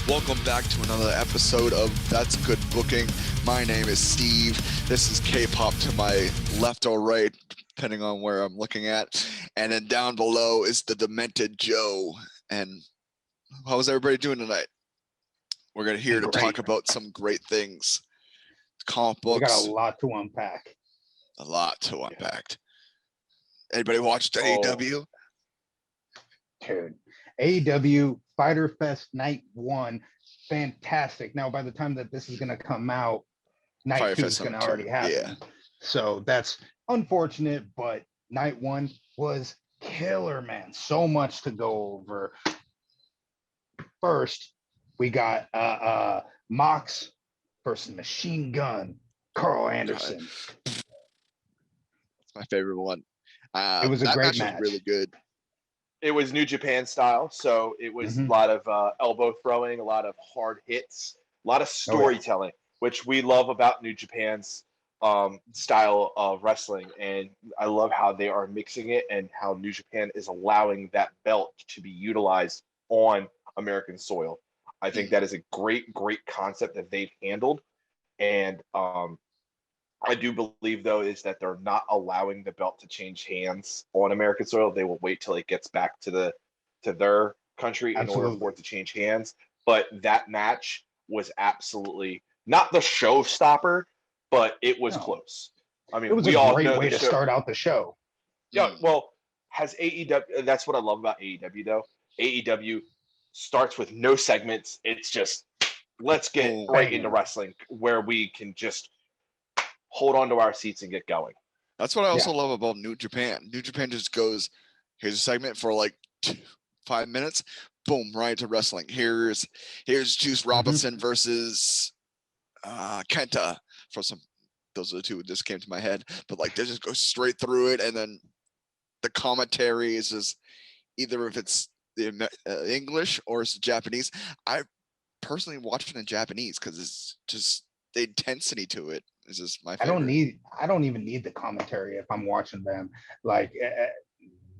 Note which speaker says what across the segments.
Speaker 1: Welcome back to another episode of That's Good Booking. My name is Steve. This is K-pop to my left or right, depending on where I'm looking at. And then down below is the Demented Joe. And how's everybody doing tonight? We're here to talk about some great things. Comic books.
Speaker 2: We got a lot to unpack.
Speaker 1: A lot to unpack. Anybody watched AEW?
Speaker 2: Dude, AEW Fighter Fest Night 1, fantastic. Now, by the time that this is going to come out, Night 2 is going to already happen. Yeah. So that's unfortunate, but Night 1 was killer, man. So much to go over. First, we got Mox versus Machine Gun, Carl Anderson.
Speaker 1: That's my favorite one.
Speaker 2: It was a great match.
Speaker 1: Was really good.
Speaker 3: It was New Japan style, so it was a lot of elbow throwing, a lot of hard hits, a lot of storytelling, which we love about New Japan's style of wrestling. And I love how they are mixing it and how New Japan is allowing that belt to be utilized on American soil. I think that is a great concept that they've handled. And I do believe, though, is that they're not allowing the belt to change hands on American soil. They will wait till it gets back to their country in order for it to change hands. But that match was absolutely not the showstopper, but it was close. I mean,
Speaker 2: it was a great way to start out the show.
Speaker 3: Yeah, well, has AEW? That's what I love about AEW, though. AEW starts with no segments. It's just let's get right into wrestling, where we can just hold on to our seats and get going.
Speaker 1: That's what I also love about New Japan. New Japan just goes, here's a segment for like 5 minutes, boom, right to wrestling. Here's Juice Robinson versus Kenta for some. Those are the two that just came to my head. But like they just go straight through it, and then the commentary is just either if it's the English or it's Japanese. I personally watch it in Japanese because it's just the intensity to it. Is just my favorite.
Speaker 2: I don't even need the commentary if I'm watching them. Like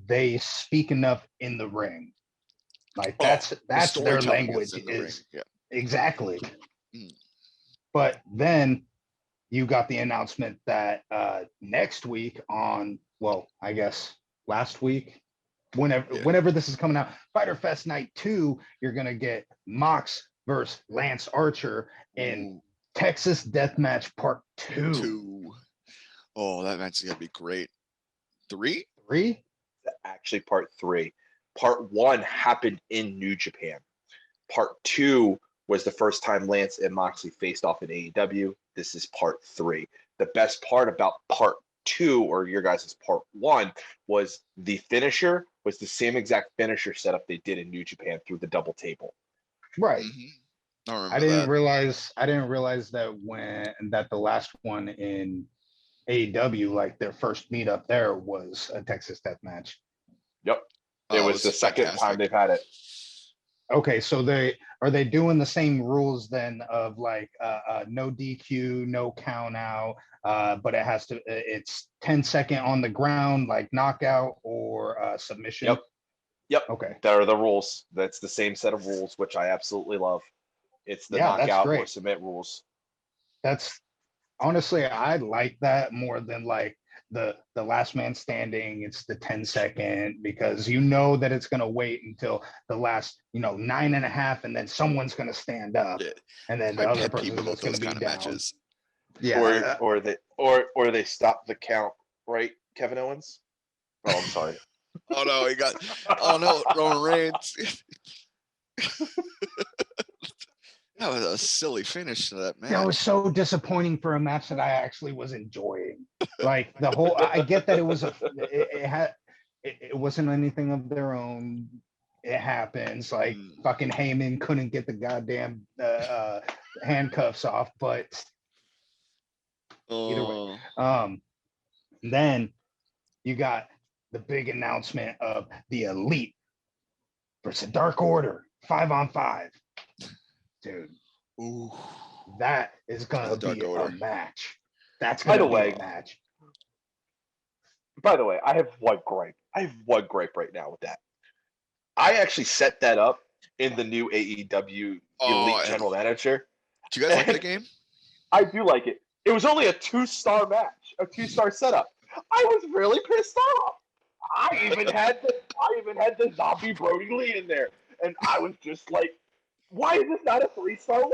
Speaker 2: they speak enough in the ring. Like that's their language is exactly. But then you got the announcement that next week on, well, I guess last week, whenever this is coming out, Fighter Fest Night 2, you're gonna get Mox versus Lance Archer and Texas Deathmatch Part 2.
Speaker 1: Oh, that match is gonna be great. 3?
Speaker 3: Actually, Part 3. Part 1 happened in New Japan. Part 2 was the first time Lance and Moxley faced off in AEW. This is Part 3. The best part about Part 2, or your guys' Part 1, was the finisher was the same exact finisher setup they did in New Japan through the double table.
Speaker 2: Right.
Speaker 1: I
Speaker 2: didn't realize that that the last one in AEW, like their first meetup there, was a Texas Death Match.
Speaker 3: Yep. It was the second time they've had it.
Speaker 2: Okay, so are they doing the same rules then of like no DQ, no count out, but it's 10-second on the ground, like knockout or submission?
Speaker 3: Yep.
Speaker 2: Okay.
Speaker 3: There are the rules. That's the same set of rules, which I absolutely love. It's the knockout or submit rules.
Speaker 2: That's honestly, I like that more than like the last man standing. It's the 10-second, because you know that it's going to wait until the last 9.5, and then someone's going to stand up, and then the other person's going to be down.
Speaker 1: Matches.
Speaker 3: Yeah, or they stop the count, right, Kevin Owens? Oh, I'm sorry.
Speaker 1: Roman Reigns. That was a silly finish to that match.
Speaker 2: That was so disappointing for a match that I actually was enjoying. Like the whole, I get that it was it wasn't anything of their own. It happens. Like fucking Heyman couldn't get the goddamn handcuffs off, but either way. Then you got the big announcement of the Elite versus Dark Order 5-on-5. Dude, that is gonna be a match. That's gonna be a match.
Speaker 3: By the way, I have one gripe right now with that. I actually set that up in the new AEW Elite General Manager.
Speaker 1: Do you guys like that game?
Speaker 3: I do like it. It was only a 2-star match, a 2-star setup. I was really pissed off. I even had the zombie Brody Lee in there, and I was just like, "Why is this not a 3-star win?"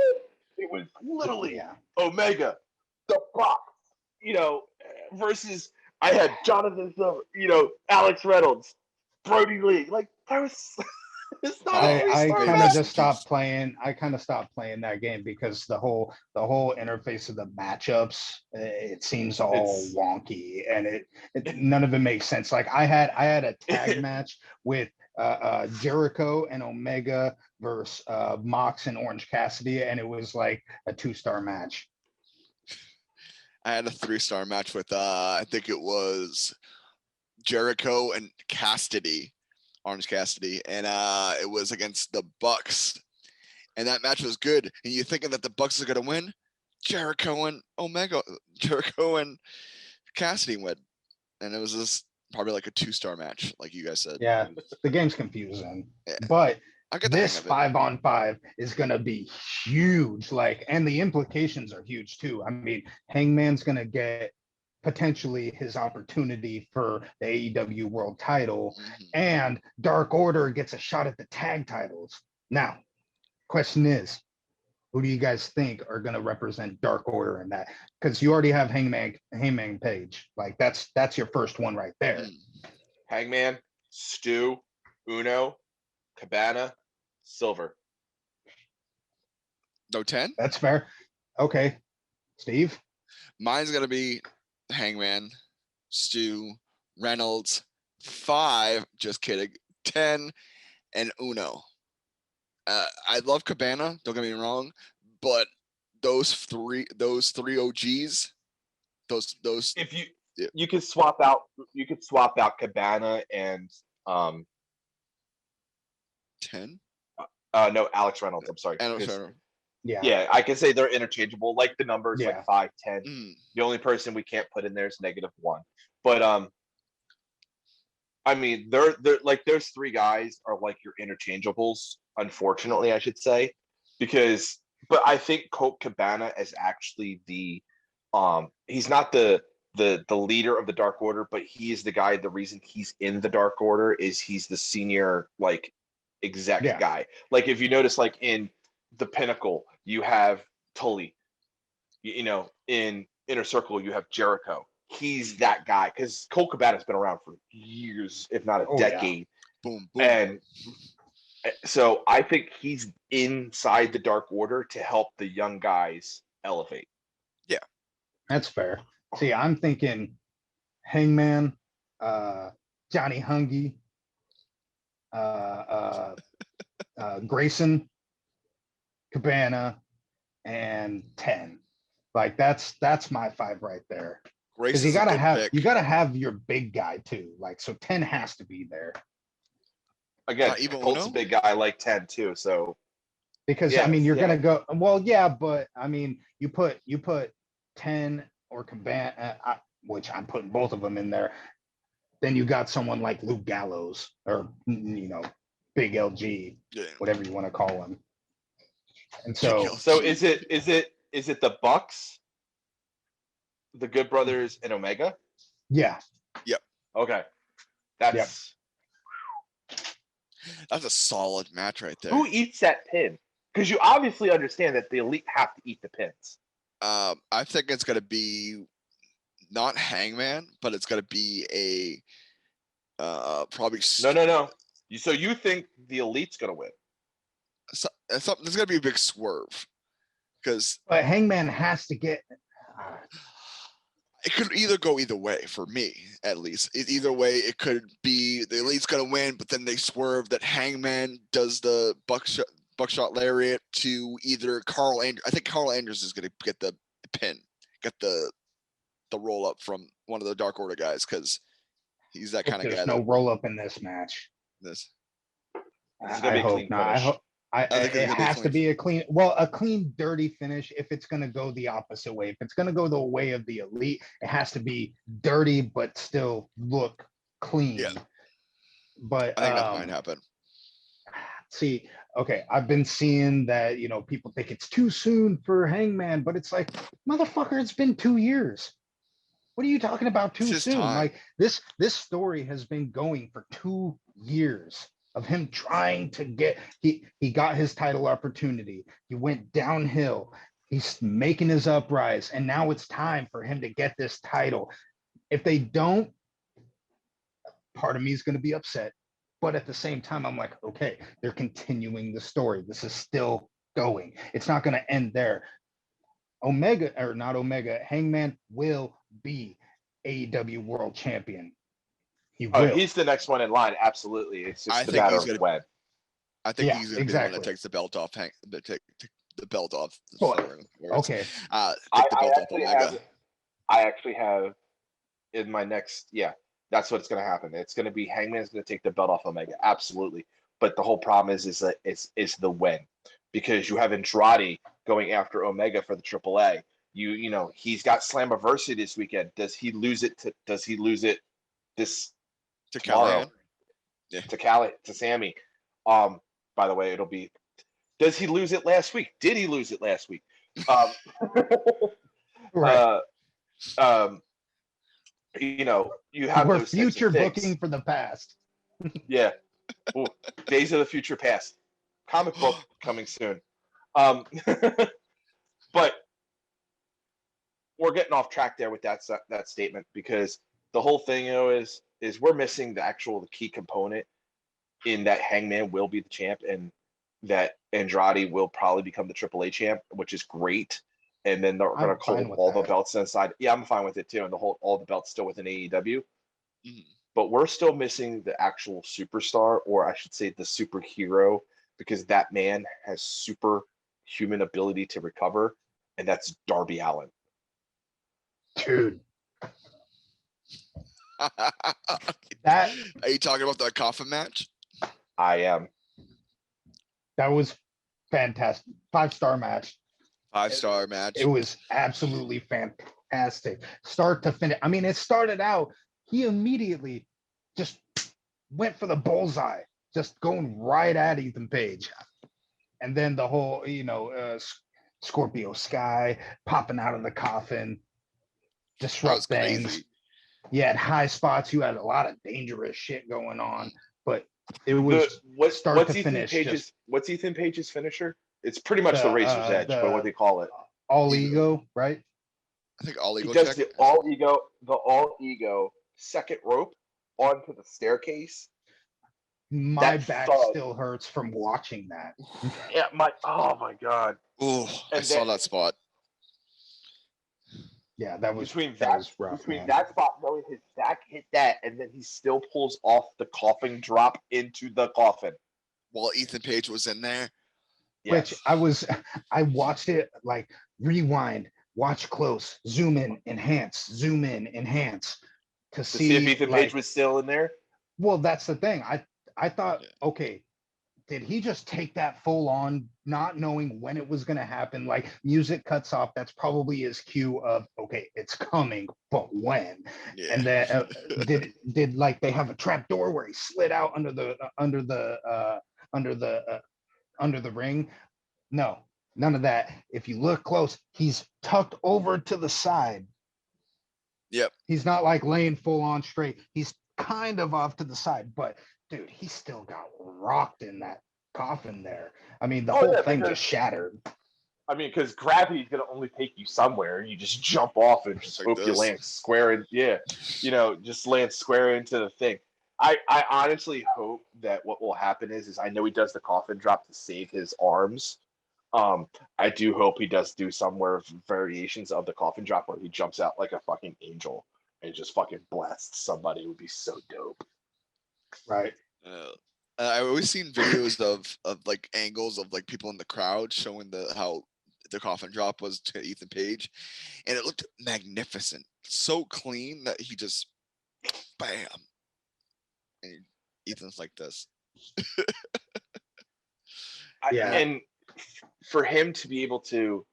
Speaker 3: It was literally Omega, the Bucks, versus I had Jonathan Silver, Alex Reynolds, Brody Lee. Like that was. It's not
Speaker 2: I kind of just stopped playing. I kind of stopped playing that game because the whole interface of the matchups, it seems all wonky, and it none of it makes sense. Like I had a tag match with Jericho and Omega versus Mox and Orange Cassidy, and it was like a 2-star match.
Speaker 1: I had a 3-star match with I think it was Jericho and Orange Cassidy, and it was against the Bucks, and that match was good. And you're thinking that the Bucks are gonna win, Jericho and Cassidy win, and it was just probably like a 2-star match, like you guys said.
Speaker 2: Yeah, the game's confusing, but this 5-on-5 is gonna be huge. Like, and the implications are huge too. I mean, Hangman's gonna get potentially his opportunity for the AEW world title, and Dark Order gets a shot at the tag titles. Now, question is, who do you guys think are going to represent Dark Order in that? Because you already have Hangman Page. Like that's your first one right there.
Speaker 3: Hangman, Stu, Uno, Cabana, Silver.
Speaker 1: No 10?
Speaker 2: That's fair. Okay. Steve?
Speaker 1: Mine's going to be Hangman, Stu, Reynolds, 5, just kidding, 10, and Uno. I love Cabana, don't get me wrong, but those three OGs, those
Speaker 3: if you could swap out Cabana and
Speaker 1: 10?
Speaker 3: No, Alex Reynolds, I'm sorry. Yeah, I can say they're interchangeable. Like the numbers, like 5, 10. The only person we can't put in there is -1. But I mean, they're like those 3 guys are like your interchangeables. Unfortunately, I should say, but I think Colt Cabana is actually the he's not the leader of the Dark Order, but he is the guy. The reason he's in the Dark Order is he's the senior like exec guy. Like if you notice, like in the Pinnacle, you have Tully. In Inner Circle, you have Jericho. He's that guy because Colt Cabana's been around for years, if not a decade.
Speaker 1: Boom, boom.
Speaker 3: And so I think he's inside the Dark Order to help the young guys elevate.
Speaker 2: Yeah, that's fair. See, I'm thinking Hangman, Johnny Hungy, Grayson, Cabana, and 10. Like that's my 5 right there. Because you gotta have your big guy too. Like so 10 has to be there.
Speaker 3: Again, Colt's a big guy like 10 too. So
Speaker 2: because I mean you're gonna go but I mean you put 10 or Cabana, which I'm putting both of them in there. Then you got someone like Luke Gallows or Big LG, whatever you want to call him. And so
Speaker 3: is it the Bucks, the Good Brothers, and Omega?
Speaker 2: Yeah.
Speaker 1: Yep.
Speaker 3: Okay. That's
Speaker 1: a solid match right there.
Speaker 3: Who eats that pin? Because you obviously understand that the Elite have to eat the pins.
Speaker 1: I think it's gonna be not Hangman, but it's gonna be a probably
Speaker 3: no. So you think the Elite's gonna win?
Speaker 1: There's gonna be a big swerve because
Speaker 2: Hangman has to get.
Speaker 1: It could either go either way for me, at least. Either way, it could be the Elite's gonna win, but then they swerve that Hangman does the buckshot lariat to either Carl Andrews. I think Carl Andrews is gonna get the pin, get the roll up from one of the Dark Order guys because he's that kind of guy.
Speaker 2: There's no roll up in this match.
Speaker 3: This is gonna be a clean finish.
Speaker 2: It has to be a clean, dirty finish if it's going to go the opposite way. If it's going to go the way of the Elite, it has to be dirty, but still look clean.
Speaker 1: Yeah.
Speaker 2: But
Speaker 1: I think that might happen.
Speaker 2: See, okay, I've been seeing that, people think it's too soon for Hangman, but it's like, motherfucker, it's been 2 years. What are you talking about too soon?
Speaker 1: Time.
Speaker 2: Like this story has been going for 2 years of him trying to get, he got his title opportunity. He went downhill. He's making his uprise, and now it's time for him to get this title. If they don't, part of me is going to be upset. But at the same time, I'm like, okay, they're continuing the story. This is still going. It's not going to end there. Hangman will be AEW World Champion. He will.
Speaker 3: He's the next one in line. Absolutely. It's just a matter of when.
Speaker 1: I think he's going to be the one that takes the belt off. Take the belt off.
Speaker 2: Okay.
Speaker 1: Take the belt off Omega.
Speaker 3: I actually have in my next. Yeah, that's what's going to happen. It's going to be Hangman's going to take the belt off Omega. Absolutely. But the whole problem is that it's the when, because you have Andrade going after Omega for the AAA. He's got Slammiversary this weekend. Does he lose it this
Speaker 1: to
Speaker 3: tomorrow?
Speaker 1: Yeah.
Speaker 3: To Sammy. By the way, it'll be. Does he lose it last week? Did he lose it last week?
Speaker 2: Right.
Speaker 3: You have
Speaker 2: We're
Speaker 3: those
Speaker 2: future booking for the past.
Speaker 3: Yeah. Ooh, Days of the Future Past. Comic book coming soon. But we're getting off track there with that statement, because the whole thing, is we're missing the key component in that Hangman will be the champ, and that Andrade will probably become the AAA champ, which is great. And then they're going to hold all the belts inside. Yeah, I'm fine with it too. And all the belts still within AEW. Mm-hmm. But we're still missing the actual superstar, or I should say the superhero, because that man has superhuman ability to recover, and that's Darby Allin.
Speaker 2: Dude.
Speaker 1: Are you talking about the coffin match?
Speaker 3: I am.
Speaker 2: That was fantastic. 5-star match.
Speaker 1: 5-star match.
Speaker 2: It was absolutely fantastic. Start to finish. I mean, it started out, he immediately just went for the bullseye, just going right at Ethan Page. And then the whole, Scorpio Sky popping out of the coffin, disrupt things. Crazy. You had high spots. You had a lot of dangerous shit going on, but it was what's
Speaker 3: Ethan Page's finisher? It's pretty much the Razor's Edge, but what they call it,
Speaker 2: all ego, right?
Speaker 1: I think all ego.
Speaker 3: He does the all ego second rope onto the staircase.
Speaker 2: My back still hurts from watching that.
Speaker 3: Yeah, oh my god.
Speaker 1: Oh, I saw that spot.
Speaker 2: Yeah, that was rough.
Speaker 3: Between that spot, knowing his back hit that, and then he still pulls off the coffin drop into the coffin
Speaker 1: while Ethan Page was in there.
Speaker 2: Yes. Which I watched it like rewind, watch close, zoom in, enhance to see
Speaker 3: if Ethan Page was still in there.
Speaker 2: Well, that's the thing. I thought, okay, did he just take that full on, not knowing when it was going to happen? Like, music cuts off. That's probably his cue of, okay, it's coming, but when? Yeah. And then did like they have a trap door where he slid out under the ring? No, none of that. If you look close, he's tucked over to the side.
Speaker 1: Yep.
Speaker 2: He's not like laying full on straight. He's kind of off to the side, but dude, he still got rocked in that coffin there. I mean, the whole thing just shattered.
Speaker 3: I mean, because gravity is going to only take you somewhere. You just jump off and just hope you land square in. Yeah, just land square into the thing. I honestly hope that what will happen is I know he does the coffin drop to save his arms. I do hope he does do somewhere variations of the coffin drop where he jumps out like a fucking angel and just fucking blasts somebody. It would be so dope.
Speaker 2: Right.
Speaker 1: I've always seen videos of like angles of like people in the crowd showing how the coffin drop was to Ethan Page, and it looked magnificent, so clean that he just bam, and Ethan's like this.
Speaker 3: And for him to be able to,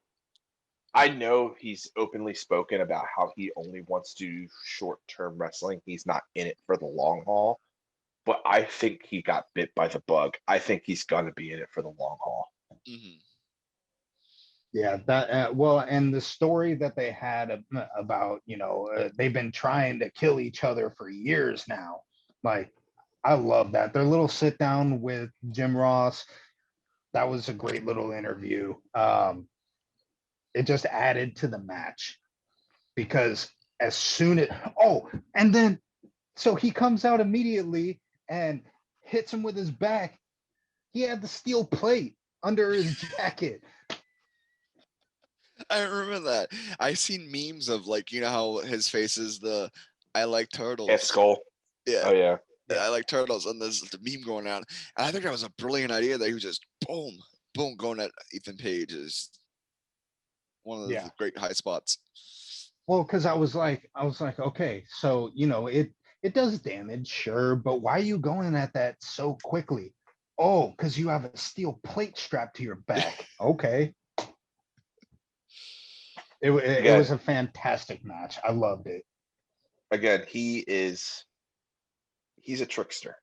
Speaker 3: I know he's openly spoken about how he only wants to do short-term wrestling. He's not in it for the long haul. But I think he got bit by the bug. I think he's going to be in it for the long haul.
Speaker 1: Mm-hmm.
Speaker 2: Yeah, that well, and the story that they had about, they've been trying to kill each other for years now. Like, I love that. Their little sit down with Jim Ross, that was a great little interview. It just added to the match because as soon as and then so he comes out immediately and hits him with his back. He had the steel plate under his jacket.
Speaker 1: I remember that. I seen memes of, like, you know how his face is the I like turtles.
Speaker 3: Ant skull.
Speaker 1: Yeah.
Speaker 3: Oh yeah.
Speaker 1: I like turtles, and there's the meme going on. And I think that was a brilliant idea that he was just boom, boom, going at Ethan Page is one of the great high spots.
Speaker 2: Well, because I was like, okay, so it does damage, sure, but why are you going at that so quickly? Oh, because you have a steel plate strapped to your back. Okay. It was a fantastic match. I loved it.
Speaker 3: Again, he's a trickster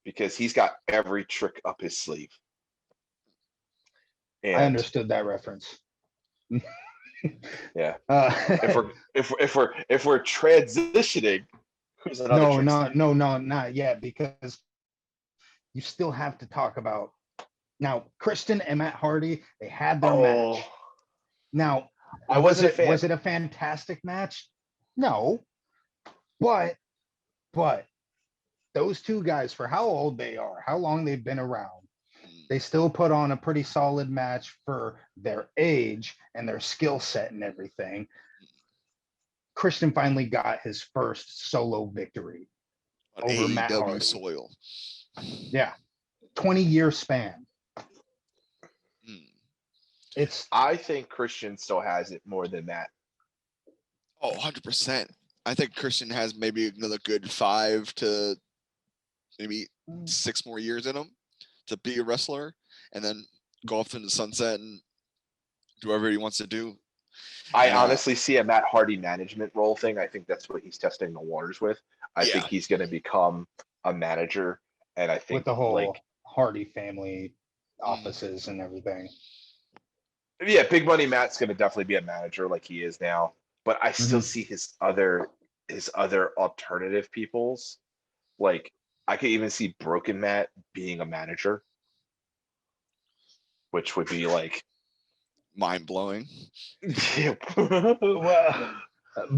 Speaker 3: because he's got every trick up his sleeve. And
Speaker 2: I understood that reference.
Speaker 3: Yeah. If we're transitioning, who's another trickster?
Speaker 2: No, not yet, because you still have to talk about now Christian and Matt Hardy. They had their match. Now, was it a fantastic match? No, but those two guys, for how old they are, how long they've been around, they still put on a pretty solid match for their age and their skill set and everything. Christian finally got his first solo victory
Speaker 1: on
Speaker 2: over
Speaker 1: AEW
Speaker 2: Matt Hardy.
Speaker 1: soil.
Speaker 2: Yeah, 20-year span.
Speaker 3: I think Christian still has it more than Matt.
Speaker 1: Oh, 100%. I think Christian has maybe another good 5 to maybe 6 more years in him to be a wrestler and then go off into the sunset and do whatever he wants to do.
Speaker 3: I honestly see a Matt Hardy management role thing. I think that's what he's testing the waters with. I think he's going to become a manager, and I think
Speaker 2: with the whole Hardy family offices and everything.
Speaker 3: Yeah, Big Money Matt's going to definitely be a manager like he is now, but I still see his other alternative peoples. Like, I could even see Broken Matt being a manager, which would be like
Speaker 1: mind-blowing.
Speaker 2: Well,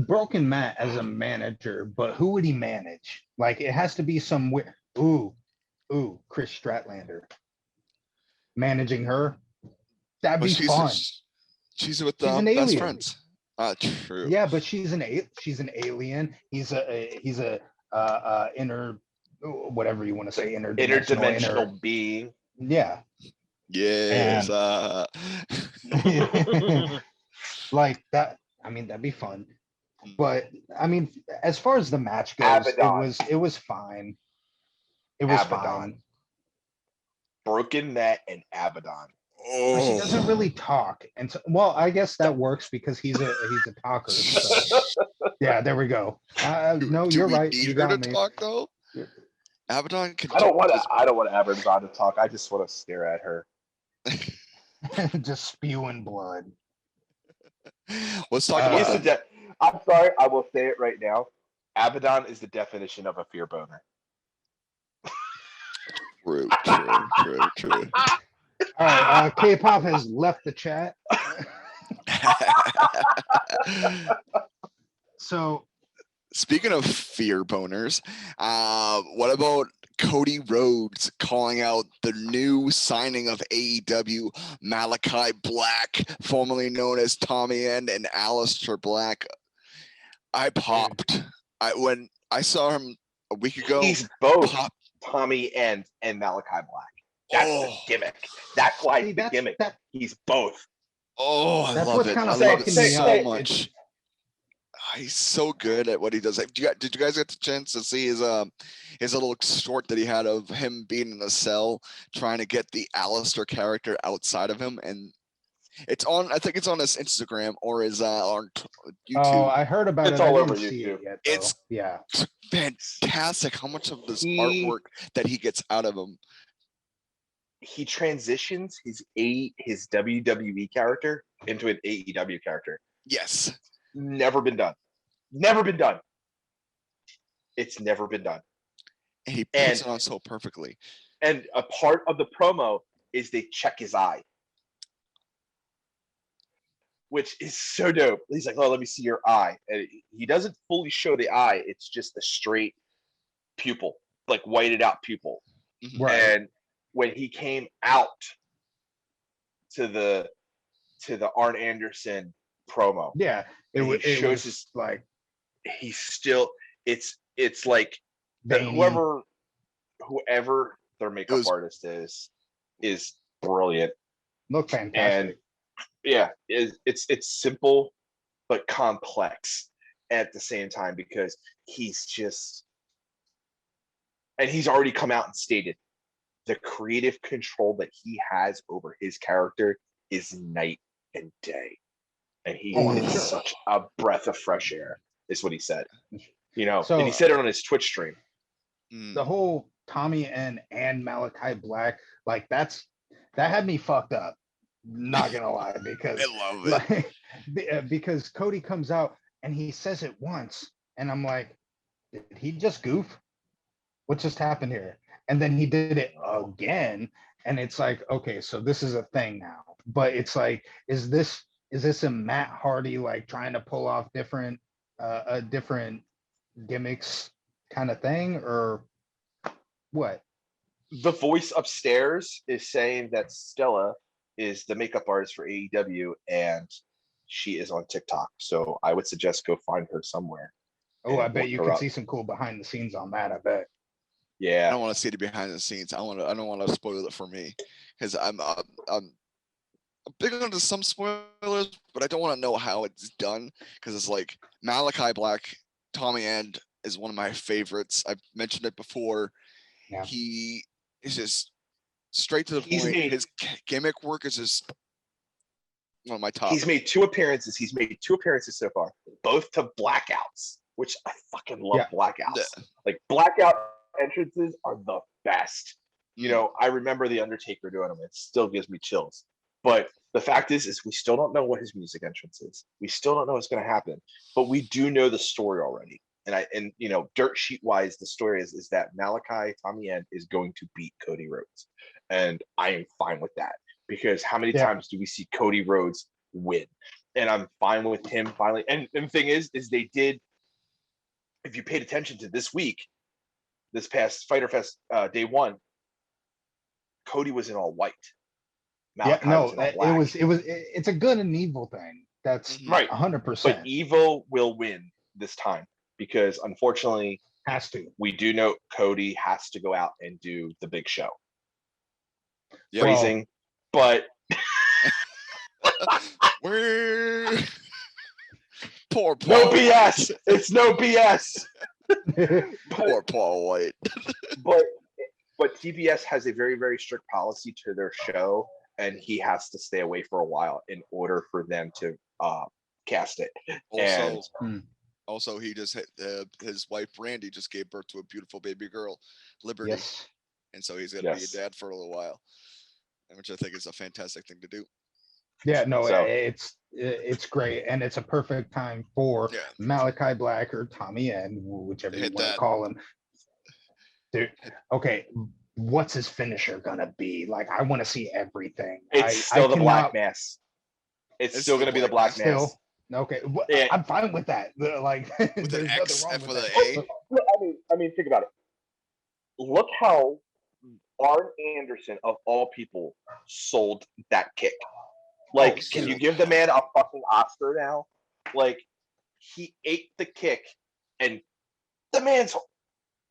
Speaker 2: Broken Matt as a manager, but who would he manage? Like, it has to be some Chris Stratlander managing her. That'd be fun.
Speaker 1: She's with them best friends. True.
Speaker 2: Yeah, but she's an alien. He's a inner, whatever you want to say,
Speaker 3: interdimensional being.
Speaker 2: Yeah.
Speaker 1: Yes.
Speaker 2: Like that. I mean, that'd be fun. But I mean, as far as the match goes, it was fine. It was fine.
Speaker 3: Broken Matt and Abaddon.
Speaker 2: Oh. She doesn't really talk, and so, well, I guess that works because he's a talker. So. Yeah, there we go. No, you're right. You got me.
Speaker 1: Talk though. Abaddon can.
Speaker 3: I don't want Abaddon to talk. I just want to stare at her.
Speaker 2: Just spewing blood.
Speaker 1: Let's talk about.
Speaker 3: I'm sorry. I will say it right now. Abaddon is the definition of a fear boner.
Speaker 1: True.
Speaker 2: All right, K-pop has left the chat. So,
Speaker 1: speaking of fear boners, what about Cody Rhodes calling out the new signing of AEW, Malachi Black, formerly known as Tommy End and Aleister Black? I popped. When I saw him a week ago.
Speaker 3: He's both Tommy End and Malachi Black. That's the gimmick. That's why the gimmick. He's both.
Speaker 1: Oh, I love it. I love it so much. He's so good at what he does. Did you guys get the chance to see his little short that he had of him being in a cell trying to get the Aleister character outside of him? And It's on. I think it's on his Instagram or his on YouTube.
Speaker 2: Oh, I heard about
Speaker 3: It's
Speaker 2: it.
Speaker 3: all
Speaker 2: I
Speaker 3: over
Speaker 2: didn't see
Speaker 3: YouTube.
Speaker 2: it yet, though.
Speaker 1: It's
Speaker 2: yeah,
Speaker 1: fantastic how much of this
Speaker 3: He-
Speaker 1: artwork that he gets out of him.
Speaker 3: He transitions his WWE character into an AEW character.
Speaker 1: Yes.
Speaker 3: Never been done. Never been done. It's never been done.
Speaker 1: And he puts it on so perfectly.
Speaker 3: And a part of the promo is they check his eye, which is so dope. He's like, "Oh, let me see your eye." And he doesn't fully show the eye. It's just a straight pupil, like whited out pupil.
Speaker 2: right.
Speaker 3: And when he came out to the Arn Anderson promo,
Speaker 2: Yeah, it
Speaker 3: shows
Speaker 2: was
Speaker 3: his
Speaker 2: like
Speaker 3: he's still it's like that
Speaker 2: veiny.
Speaker 3: whoever their makeup artist is brilliant.
Speaker 2: Look fantastic.
Speaker 3: And yeah, it's simple but complex at the same time, because he's just, and he's already come out and stated the creative control that he has over his character is night and day. And he is such a breath of fresh air, is what he said. You know,
Speaker 2: So,
Speaker 3: and he said it on his Twitch stream.
Speaker 2: The whole Tommy and Malachi Black, like that had me fucked up. Not gonna lie, because
Speaker 1: I love it.
Speaker 2: Like, because Cody comes out and he says it once, and I'm like, did he just goof? What just happened here? And then he did it again, and it's like, okay, so this is a thing now. But it's like, is this a Matt Hardy like trying to pull off different gimmicks kind of thing, or what?
Speaker 3: The voice upstairs is saying that Stella is the makeup artist for AEW, and she is on TikTok. So I would suggest go find her somewhere.
Speaker 2: Oh, I bet you can see some cool behind the scenes on that. I bet.
Speaker 3: Yeah,
Speaker 1: I don't want to see the behind the scenes. I don't want to spoil it for me, because I'm big into some spoilers, but I don't want to know how it's done, because it's like Malachi Black, Tommy End is one of my favorites. I've mentioned it before.
Speaker 2: Yeah.
Speaker 1: He is just straight to the point. His gimmick work is just one of my top.
Speaker 3: He's made two appearances. He's made two appearances so far, both to blackouts, which I fucking love. Blackouts. Like blackout entrances are the best. You know, I remember The Undertaker doing them. It still gives me chills. But the fact is we still don't know what his music entrance is. We still don't know what's going to happen. But we do know the story already. And you know, dirt sheet wise, the story is that Malachi Tommy End is going to beat Cody Rhodes, and I am fine with that, because how many times do we see Cody Rhodes win? And I'm fine with him finally. And the thing is they did. If you paid attention to this week, this past Fyter Fest day one, Cody was in all white.
Speaker 2: Malachi it's a good and evil thing. That's
Speaker 3: right,
Speaker 2: 100%.
Speaker 3: But evil will win this time, because unfortunately we do know Cody has to go out and do the big show.
Speaker 1: Yeah.
Speaker 3: Phrasing, but
Speaker 1: we're poor Paul.
Speaker 3: No BS. It's no BS.
Speaker 1: Poor Paul White.
Speaker 3: but TBS has a very, very strict policy to their show, and he has to stay away for a while in order for them to cast it.
Speaker 1: Also, he just his wife Brandy just gave birth to a beautiful baby girl, Liberty.
Speaker 2: Yes.
Speaker 1: And so he's gonna be a dad for a little while, which I think is a fantastic thing to do.
Speaker 2: Yeah, no, it's great, and it's a perfect time for Malachi Black or Tommy End, whichever you want to call him. Dude, okay, what's his finisher gonna be? Like, I want to see everything.
Speaker 3: It's still the Black Mass. It's still gonna be the Black Mass.
Speaker 2: Okay, I'm fine with that. Like,
Speaker 1: with an X for the
Speaker 3: A. I mean, think about it. Look how Arn Anderson, of all people, sold that kick. Like, can you give the man a fucking Oscar now? Like, he ate the kick, and the man's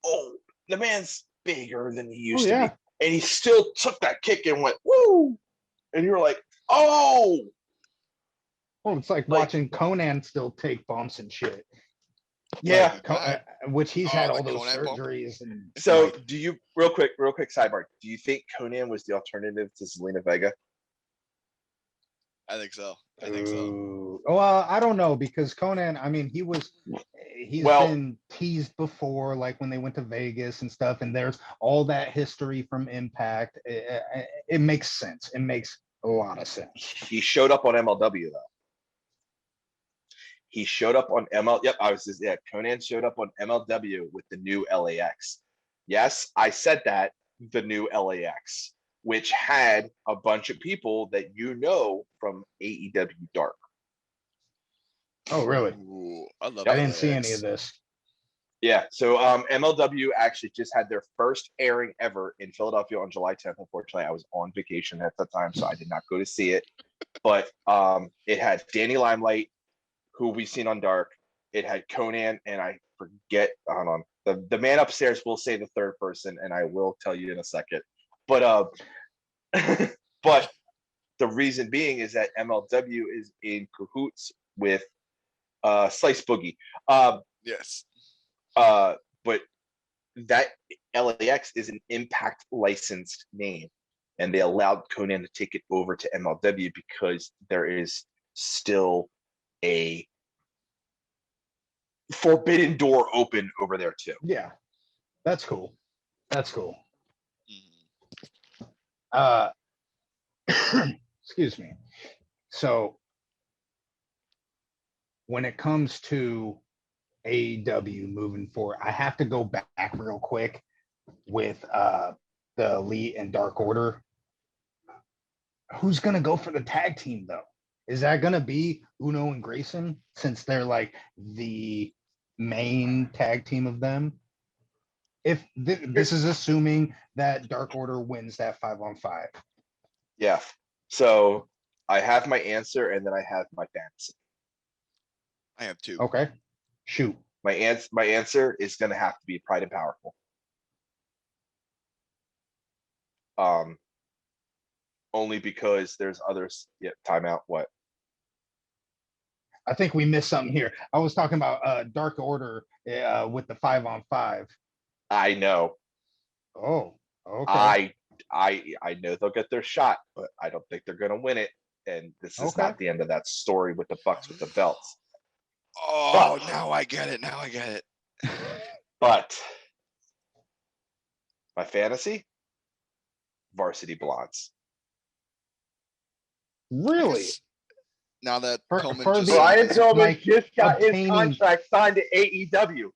Speaker 3: old. The man's bigger than he used to be, and he still took that kick and went woo, and you were like, oh.
Speaker 2: Well, it's like watching Conan still take bumps and shit.
Speaker 3: Yeah,
Speaker 2: which he's had all those surgeries. And
Speaker 3: so, do you real quick sidebar? Do you think Conan was the alternative to Zelina Vega?
Speaker 1: I think so.
Speaker 2: Ooh. Well, I don't know because Conan, I mean, he's been teased before, like when they went to Vegas and stuff, and there's all that history from Impact. It makes sense. It makes a lot of sense.
Speaker 3: He showed up on MLW though. He showed up on Conan showed up on MLW with the new LAX. Yes, I said that, the new LAX, which had a bunch of people that you know from AEW Dark.
Speaker 2: Oh, really?
Speaker 1: Ooh, I love
Speaker 2: I didn't see any of this.
Speaker 3: Yeah, so MLW actually just had their first airing ever in Philadelphia on July 10th. Unfortunately, I was on vacation at the time, so I did not go to see it. But it had Danny Limelight, who we've seen on Dark. It had Conan, and I forget. Hold on. The man upstairs will say the third person, and I will tell you in a second. But but the reason being is that MLW is in cahoots with Slice Boogie.
Speaker 1: Yes.
Speaker 3: But that LAX is an Impact licensed name, and they allowed Conan to take it over to MLW because there is still a forbidden door open over there too.
Speaker 2: Yeah, that's cool. That's cool. Excuse me. So when it comes to AEW moving forward, I have to go back real quick with the Elite and Dark Order. Who's gonna go for the tag team though? Is that gonna be Uno and Grayson since they're like the main tag team of them? If this is assuming that Dark Order wins that 5-on-5.
Speaker 3: Yeah. So I have my answer, and then I have my fantasy.
Speaker 1: I have two.
Speaker 2: Okay. Shoot.
Speaker 3: My answer is going to have to be Pride and Powerful. Only because there's others. Yeah. Timeout. What?
Speaker 2: I think we missed something here. I was talking about Dark Order with the 5-on-5.
Speaker 3: I know.
Speaker 2: Oh, okay.
Speaker 3: I know they'll get their shot, but I don't think they're going to win it. And this is not the end of that story with the Bucks with the belts.
Speaker 1: Oh, now I get it.
Speaker 3: But my fantasy, Varsity Blondes.
Speaker 2: Really?
Speaker 1: Now that
Speaker 2: Brian
Speaker 3: Pillman just got
Speaker 2: obtaining...
Speaker 3: his contract signed to AEW.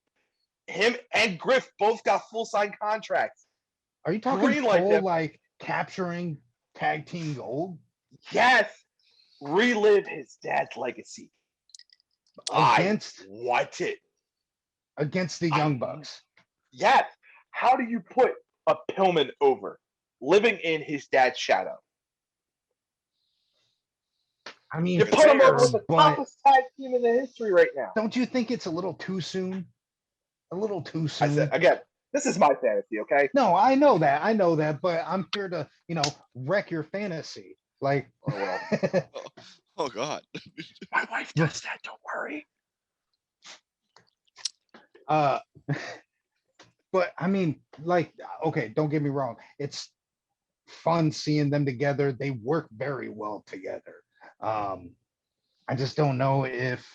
Speaker 3: Him and Griff both got full signed contracts.
Speaker 2: Are you talking full like capturing tag team gold?
Speaker 3: Yes. Relive his dad's legacy.
Speaker 2: Against
Speaker 3: I want it.
Speaker 2: Against the Young Bucks.
Speaker 3: Yes. How do you put a Pillman over living in his dad's shadow?
Speaker 2: I mean,
Speaker 3: you put him over the toughest tag team in the history right now.
Speaker 2: Don't you think it's a little too soon? A little too soon.
Speaker 3: I said, again, this is my fantasy, okay?
Speaker 2: No, I know that, but I'm here to, wreck your fantasy. Like,
Speaker 1: oh God.
Speaker 3: My wife does that, don't worry.
Speaker 2: But I mean, like, okay, don't get me wrong. It's fun seeing them together. They work very well together. I just don't know if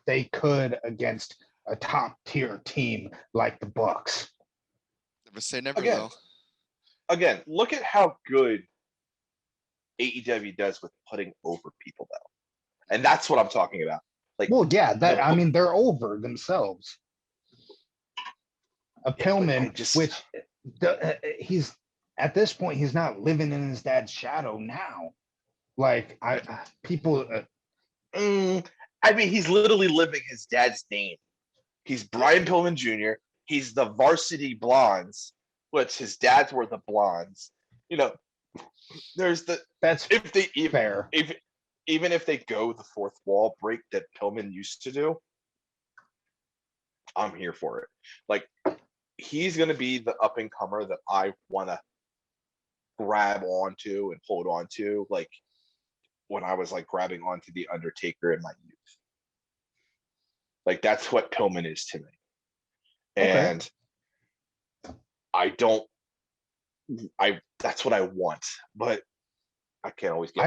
Speaker 2: they could against a top tier team like the Bucks.
Speaker 1: Never say never, though.
Speaker 3: Again, look at how good AEW does with putting over people, though, and that's what I'm talking about. Like,
Speaker 2: well, yeah, I mean, they're over themselves. Pillman, which he's at this point, he's not living in his dad's shadow now. Like, people.
Speaker 3: I mean, he's literally living his dad's name. He's Brian Pillman Jr. He's the Varsity Blondes, which his dads were the Blondes. There's the
Speaker 2: fair.
Speaker 3: Even if they go the fourth wall break that Pillman used to do, I'm here for it. Like, he's gonna be the up and comer that I want to grab onto and hold on to, like when I was like grabbing onto the Undertaker in my youth. Like, that's what Pillman is to me. And that's what I want, but I can't always get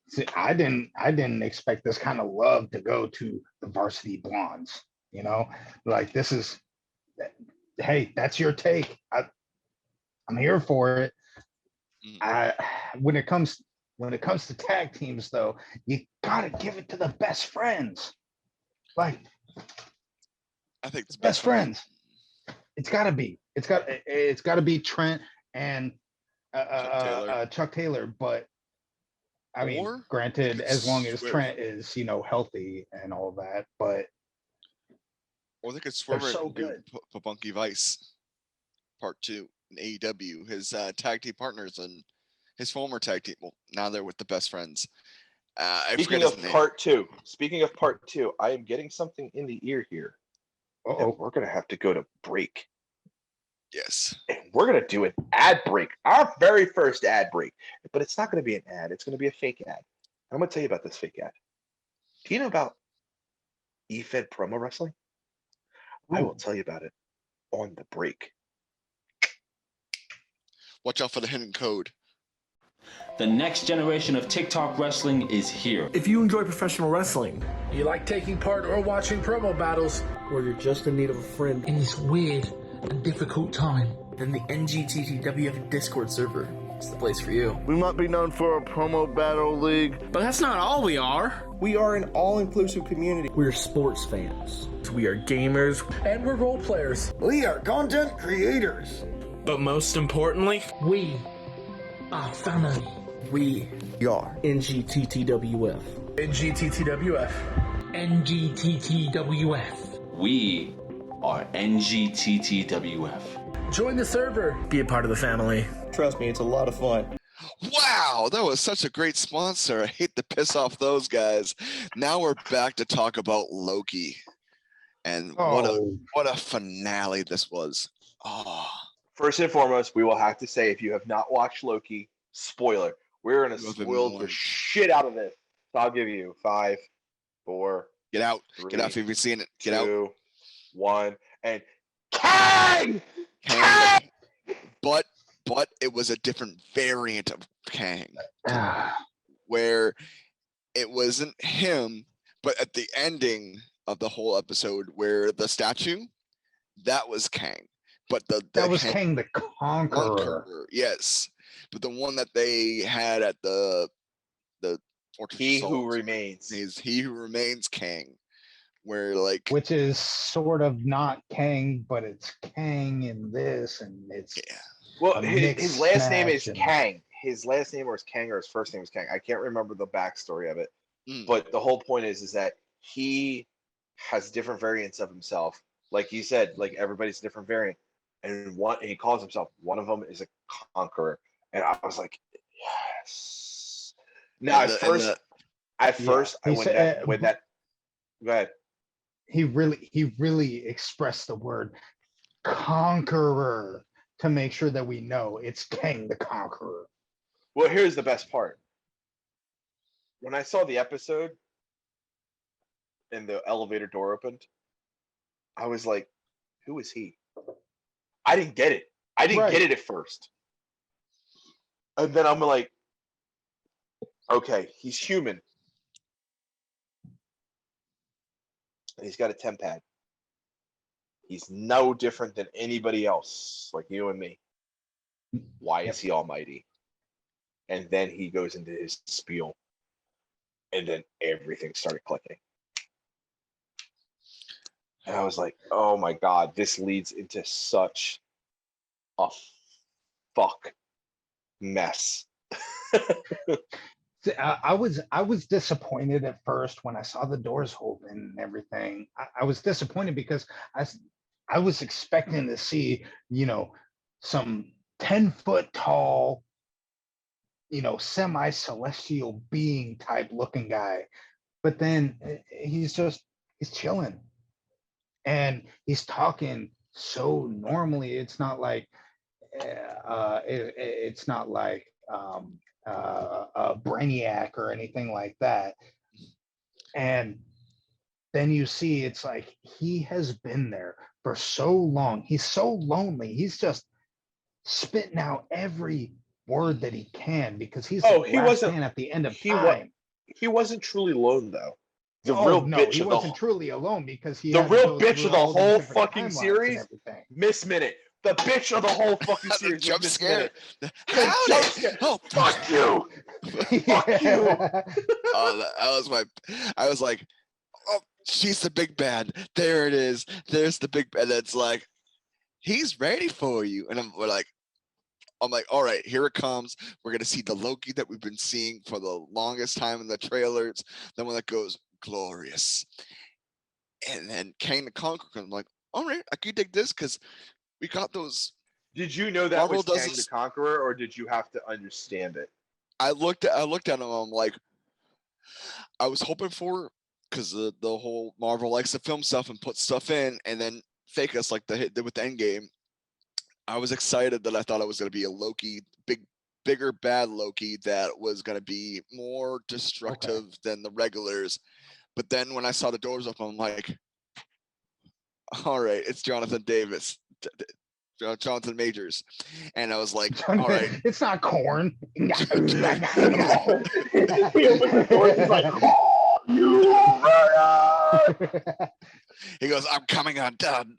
Speaker 2: See, I didn't expect this kind of love to go to the Varsity Blondes. You know, like this is, hey, that's your take. I'm here for it. I when it comes to tag teams, though, you gotta give it to the best friends. Like,
Speaker 1: I think it's
Speaker 2: best friends. It's gotta be. It's got to be Trent and Chuck Taylor. But I mean, granted, as long as Trent is, healthy and all that, but
Speaker 1: or they could swerve it
Speaker 2: so
Speaker 1: and do
Speaker 2: good.
Speaker 1: Punky Vice Part 2 in AEW. His tag team partners and his former tag team. Well, now they're with the best friends.
Speaker 3: Speaking of part two, I am getting something in the ear here.
Speaker 2: Uh-oh.
Speaker 3: We're gonna have to go to break.
Speaker 1: Yes.
Speaker 3: And we're gonna do an ad break, our very first ad break. But it's not gonna be an ad, it's gonna be a fake ad. I'm gonna tell you about this fake ad. Do you know about EFED promo wrestling? I will tell you about it on the break.
Speaker 1: Watch out for the hidden code.
Speaker 4: The next generation of TikTok wrestling is here.
Speaker 5: If you enjoy professional wrestling,
Speaker 6: you like taking part or watching promo battles,
Speaker 5: or you're just in need of a friend
Speaker 6: in this weird and difficult time,
Speaker 5: then the NGTTWF Discord server is the place for you.
Speaker 7: We might be known for a promo battle league,
Speaker 6: but that's not all we are.
Speaker 5: We are an all-inclusive community. We're sports fans.
Speaker 6: We are gamers. And we're role players.
Speaker 7: We are content creators.
Speaker 6: But most importantly, we are family.
Speaker 5: We
Speaker 7: are
Speaker 5: NGTTWF.
Speaker 6: NGTTWF. NGTTWF.
Speaker 4: We are NGTTWF.
Speaker 6: Join the server.
Speaker 5: Be a part of the family. Trust me, it's a lot of fun.
Speaker 1: Wow, that was such a great sponsor. I hate to piss off those guys. Now we're back to talk about Loki. And what a finale this was. Oh.
Speaker 3: First and foremost, we will have to say, if you have not watched Loki, spoiler, we're going to spoil the shit out of this. So I'll give you 5, 4.
Speaker 1: Get out.
Speaker 3: 3,
Speaker 1: Get out if you've seen it. Get
Speaker 3: 2,
Speaker 1: out.
Speaker 3: 1, and Kang!
Speaker 1: Kang! But it was a different variant of Kang. Where it wasn't him, but at the ending of the whole episode where the statue, that was Kang. But
Speaker 2: that was Kang the Conqueror.
Speaker 1: Yes. But the one that they had at the Fortress
Speaker 3: He
Speaker 1: Assault,
Speaker 3: Who Remains.
Speaker 1: Is He Who Remains Kang. Where
Speaker 2: which is sort of not Kang, but it's Kang in this, and it's
Speaker 3: well, his last name is Kang. His last name was Kang, or his first name was Kang. I can't remember the backstory of it, but the whole point is that he has different variants of himself. Like you said, like everybody's a different variant, and he calls himself. One of them is a conqueror, and I was like, yes. Now at first, when that. Go ahead.
Speaker 2: He really expressed the word conqueror to make sure that we know it's Kang the Conqueror.
Speaker 3: Well, here's the best part. When I saw the episode and the elevator door opened, I was like, who is he? I didn't get it. I didn't get it at first. And then I'm like, okay, he's human. And he's got a temp pad. He's no different than anybody else, like you and me. Why is he almighty? And then he goes into his spiel. And then everything started clicking. And I was like, oh my God, this leads into such a fuck mess.
Speaker 2: I was disappointed at first when I saw the doors open and everything. I was disappointed because I was expecting to see, some 10-foot tall, semi-celestial being type looking guy. But then he's chilling. And he's talking so normally. It's not like it's not like a Brainiac or anything like that. And then you see it's like he has been there for so long. He's so lonely. He's just spitting out every word that he can because he's the last man at the end of time.
Speaker 3: He wasn't truly alone though. The
Speaker 2: Oh
Speaker 3: real
Speaker 2: no,
Speaker 3: bitch
Speaker 2: he
Speaker 3: of
Speaker 2: wasn't truly alone because he
Speaker 3: the
Speaker 2: had to
Speaker 3: real
Speaker 2: go
Speaker 3: bitch
Speaker 2: through
Speaker 3: of the
Speaker 2: all these
Speaker 3: whole
Speaker 2: different
Speaker 3: fucking
Speaker 2: timelines and
Speaker 3: series,
Speaker 2: everything.
Speaker 3: Miss Minute. The bitch of the whole fucking
Speaker 1: The
Speaker 3: series was
Speaker 1: jump
Speaker 3: Miss
Speaker 1: scare.
Speaker 3: Minute. The
Speaker 1: Howdy!
Speaker 3: jump scare.
Speaker 1: Oh,
Speaker 3: Fuck you! Fuck you!
Speaker 1: oh, that was my. I was like, oh, she's the big bad. There it is. There's the big bad. That's like, he's ready for you. And I'm like, all right, here it comes. We're gonna see the Loki that we've been seeing for the longest time in the trailers. The one that goes glorious. And then Kang the Conqueror. I'm like, all right, I could dig this because we got those.
Speaker 3: Did you know that
Speaker 1: Marvel
Speaker 3: was
Speaker 1: does
Speaker 3: Kang the
Speaker 1: this-
Speaker 3: Conqueror, or did you have to understand it?
Speaker 1: I looked at him. I'm like, I was hoping for, because the whole Marvel likes to film stuff and put stuff in and then fake us like they did with the Endgame. I was excited that I thought it was going to be a Loki, bigger bad Loki that was going to be more destructive than the regulars. But then when I saw the doors open, I'm like, all right, it's Jonathan Davis, Jonathan Majors. And I was like, all right.
Speaker 2: It's not corn.
Speaker 3: He opens the door, he's like, you murder!
Speaker 1: He goes, I'm coming undone.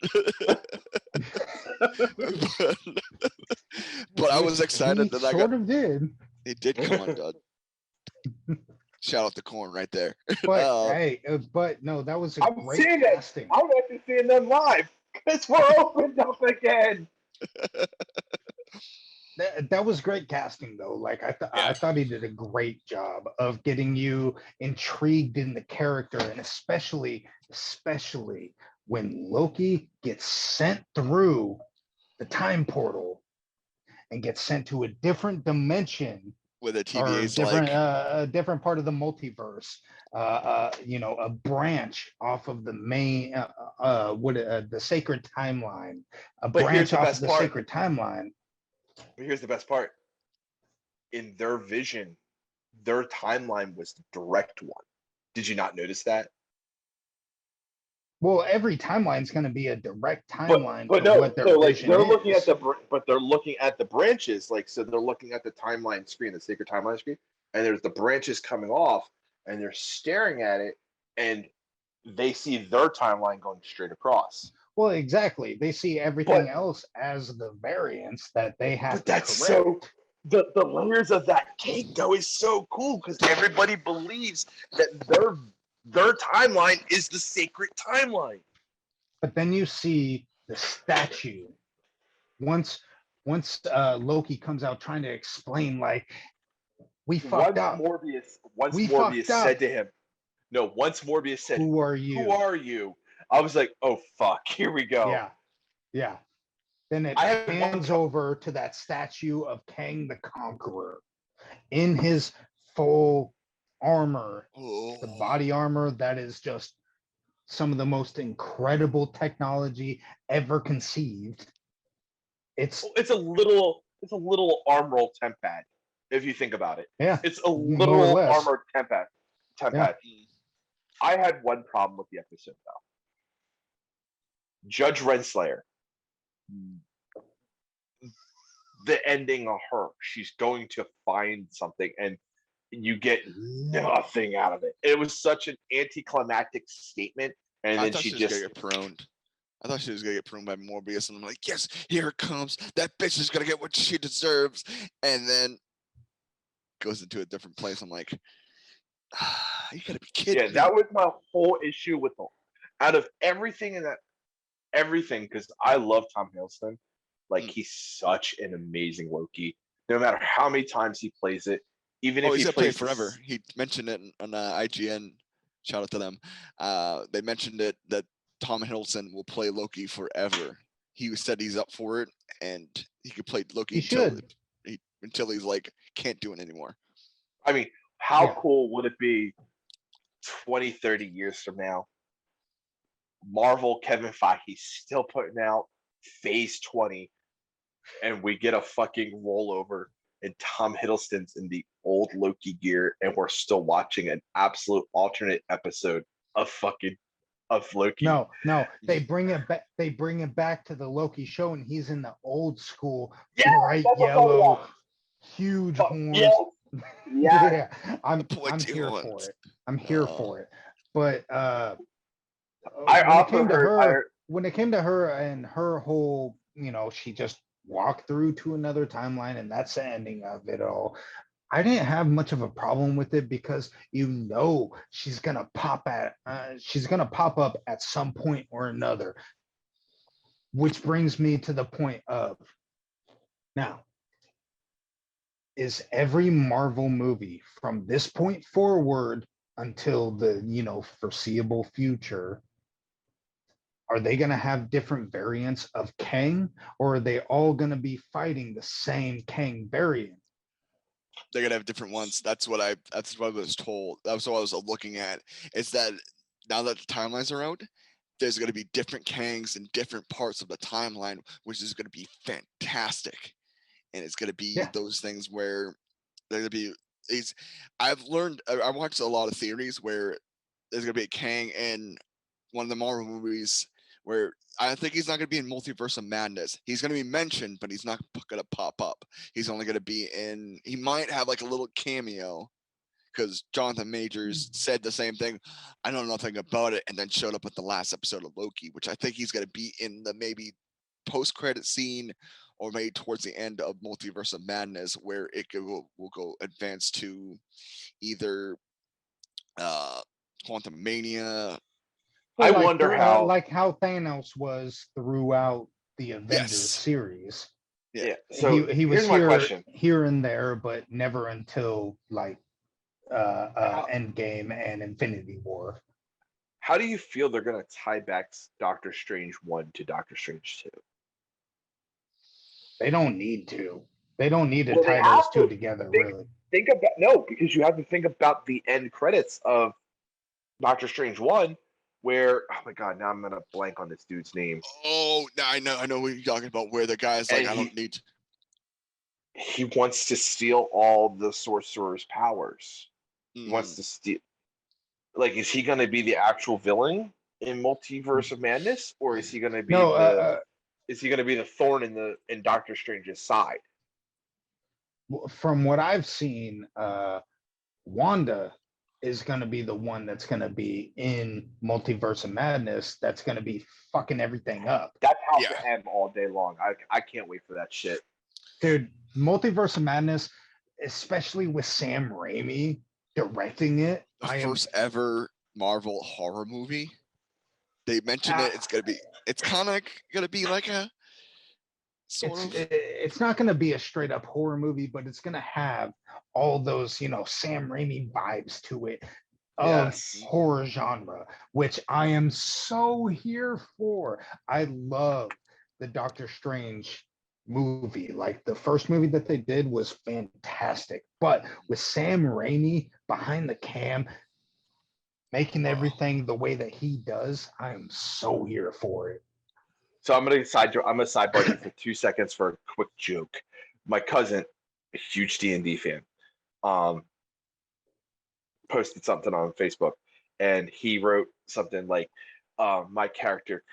Speaker 1: but I was excited that I got.
Speaker 2: Sort of did.
Speaker 1: He did come undone. Shout out to Corn right there.
Speaker 2: But but no, that was a
Speaker 3: I'm
Speaker 2: great
Speaker 3: seeing
Speaker 2: casting.
Speaker 3: it. I'm actually seeing them live because we're opened up again.
Speaker 2: That was great casting though. Like I thought he did a great job of getting you intrigued in the character, and especially when Loki gets sent through the time portal and gets sent to a different dimension
Speaker 1: with a
Speaker 2: or
Speaker 1: TVA's
Speaker 2: different
Speaker 1: like
Speaker 2: a different part of the multiverse. A branch off of the main the sacred timeline, a
Speaker 3: But here's
Speaker 2: branch
Speaker 3: the
Speaker 2: off
Speaker 3: best
Speaker 2: of the
Speaker 3: part.
Speaker 2: sacred timeline.
Speaker 3: But here's the best part. In their vision, their timeline was the direct one. Did you not notice that?
Speaker 2: Well, every timeline is going to be a direct timeline.
Speaker 3: But
Speaker 2: to
Speaker 3: no,
Speaker 2: what their
Speaker 3: no, like
Speaker 2: vision
Speaker 3: they're looking
Speaker 2: is.
Speaker 3: at they're looking at the branches, like so they're looking at the timeline screen, the sacred timeline screen, and there's the branches coming off, and they're staring at it, and they see their timeline going straight across.
Speaker 2: Well, exactly. They see everything else as the variance that they have
Speaker 3: But
Speaker 2: to
Speaker 3: that's
Speaker 2: correct.
Speaker 3: so the layers of that cake though is so cool because everybody believes that their timeline is the sacred timeline.
Speaker 2: But then you see the statue. Once Loki comes out trying to explain, like, we fucked up.
Speaker 3: Once Morbius said to him, no, once Morbius said,
Speaker 2: "Who are you?
Speaker 3: Who are you?" I was like, "Oh fuck, here we go."
Speaker 2: Yeah. Then it hands over to that statue of Kang the Conqueror in his full armor, the body armor that is just some of the most incredible technology ever conceived. It's
Speaker 3: a little arm roll temp pad, if you think about it.
Speaker 2: Yeah,
Speaker 3: it's a little armored temp pad.
Speaker 2: Yeah.
Speaker 3: I had one problem with the episode though. Judge Renslayer, the ending of her, she's going to find something and you get nothing out of it. It was such an anticlimactic statement, and then she just
Speaker 1: gonna get pruned. I thought she was gonna get pruned by Morbius, and I'm like, yes, here it comes. That bitch is gonna get what she deserves, and then goes into a different place. I'm like, you gotta be kidding me.
Speaker 3: Yeah, that was my whole issue with them. Out of everything in that, because I love Tom Hiddleston. Like he's such an amazing Loki. No matter how many times he plays it, even if
Speaker 1: he's
Speaker 3: he
Speaker 1: gonna play
Speaker 3: plays
Speaker 1: forever. He mentioned it on IGN. Shout out to them. They mentioned it that Tom Hiddleston will play Loki forever. He said he's up for it, and he could play Loki until he's like can't do it anymore.
Speaker 3: I mean, how cool would it be 20, 30 years from now? Marvel, Kevin Feige still putting out Phase 20, and we get a fucking rollover, and Tom Hiddleston's in the old Loki gear, and we're still watching an absolute alternate episode of Loki.
Speaker 2: No, they bring it back. They bring it back to the Loki show, and he's in the old school bright yellow, huge horns, Yeah, I'm
Speaker 1: pointy
Speaker 2: here
Speaker 1: ones.
Speaker 2: for it. I'm here for it. But
Speaker 3: I
Speaker 2: when it
Speaker 3: also
Speaker 2: came to
Speaker 3: heard.
Speaker 2: her, when it came to her and her whole, she just walked through to another timeline, and that's the ending of it all. I didn't have much of a problem with it because she's gonna pop up at some point or another. Which brings me to the point of now, is every Marvel movie from this point forward until the foreseeable future, are they going to have different variants of Kang, or are they all going to be fighting the same Kang variant?
Speaker 1: They're gonna have different ones. That's what I was told. That's what I was looking at. Is that now that the timelines are out, there's gonna be different Kangs in different parts of the timeline, which is gonna be fantastic. And it's gonna be those things where they're gonna be. I've learned. I watched a lot of theories where there's gonna be a Kang in one of the Marvel movies where I think he's not going to be in Multiverse of Madness. He's going to be mentioned, but he's not going to pop up. He's only going to be in. He might have like a little cameo because Jonathan Majors said the same thing. I know nothing about it, and then showed up at the last episode of Loki, which I think he's going to be in the maybe post-credit scene or maybe towards the end of Multiverse of Madness, where will go advance to either Quantum Mania.
Speaker 3: I wonder how
Speaker 2: Thanos was throughout the Avengers series.
Speaker 3: Yeah. So
Speaker 2: he was here and there, but never until like Endgame and Infinity War.
Speaker 3: How do you feel they're going to tie back Doctor Strange 1 to Doctor Strange 2?
Speaker 2: They don't need to. They don't need to tie those two together, really.
Speaker 3: Think about because you have to think about the end credits of Doctor Strange 1, where oh my god, now I'm gonna blank on this dude's name.
Speaker 1: Oh, I know what you're talking about. Where the guy's like, I don't need.
Speaker 3: He wants to steal all the sorcerer's powers. He wants to steal. Like, is he going to be the actual villain in Multiverse of Madness, or is he going to be is he going to be the thorn in Doctor Strange's side?
Speaker 2: From what I've seen, Wanda is going to be the one that's going to be in Multiverse of Madness. That's going to be fucking everything up.
Speaker 3: That's House of M all day long. I can't wait for that shit,
Speaker 2: dude. Multiverse of Madness, especially with Sam Raimi directing it,
Speaker 1: the first ever Marvel horror movie. They mentioned it. It's kind of gonna be like a
Speaker 2: it's not going to be a straight up horror movie, but it's going to have all those, Sam Raimi vibes to it of horror genre, which I am so here for. I love the Doctor Strange movie. Like the first movie that they did was fantastic, but with Sam Raimi behind the cam, making everything the way that he does, I am so here for it.
Speaker 3: So I'm gonna sidebar you for 2 seconds for a quick joke. My cousin, a huge D&D fan, posted something on Facebook, and he wrote something like, "My character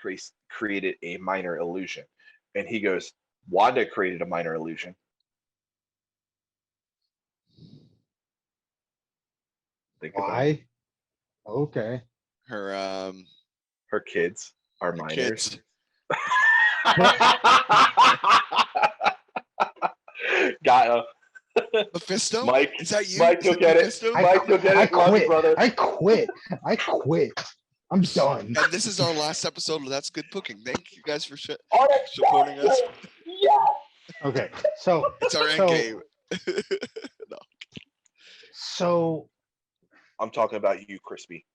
Speaker 3: created a minor illusion," and he goes, "Wanda created a minor illusion." Think
Speaker 2: Why? Okay.
Speaker 1: Her
Speaker 3: kids are minors.
Speaker 1: Kids.
Speaker 3: Got
Speaker 1: Mephisto?
Speaker 3: Mike,
Speaker 1: is that you?
Speaker 3: Mike, you'll get it. Mike, you'll get it. Love you, brother.
Speaker 2: I quit. I'm done.
Speaker 1: And this is our last episode of That's Good Cooking. Thank you guys for supporting us.
Speaker 3: Yeah.
Speaker 2: Okay, so
Speaker 1: it's our end game. No.
Speaker 2: So
Speaker 3: I'm talking about you, Crispy.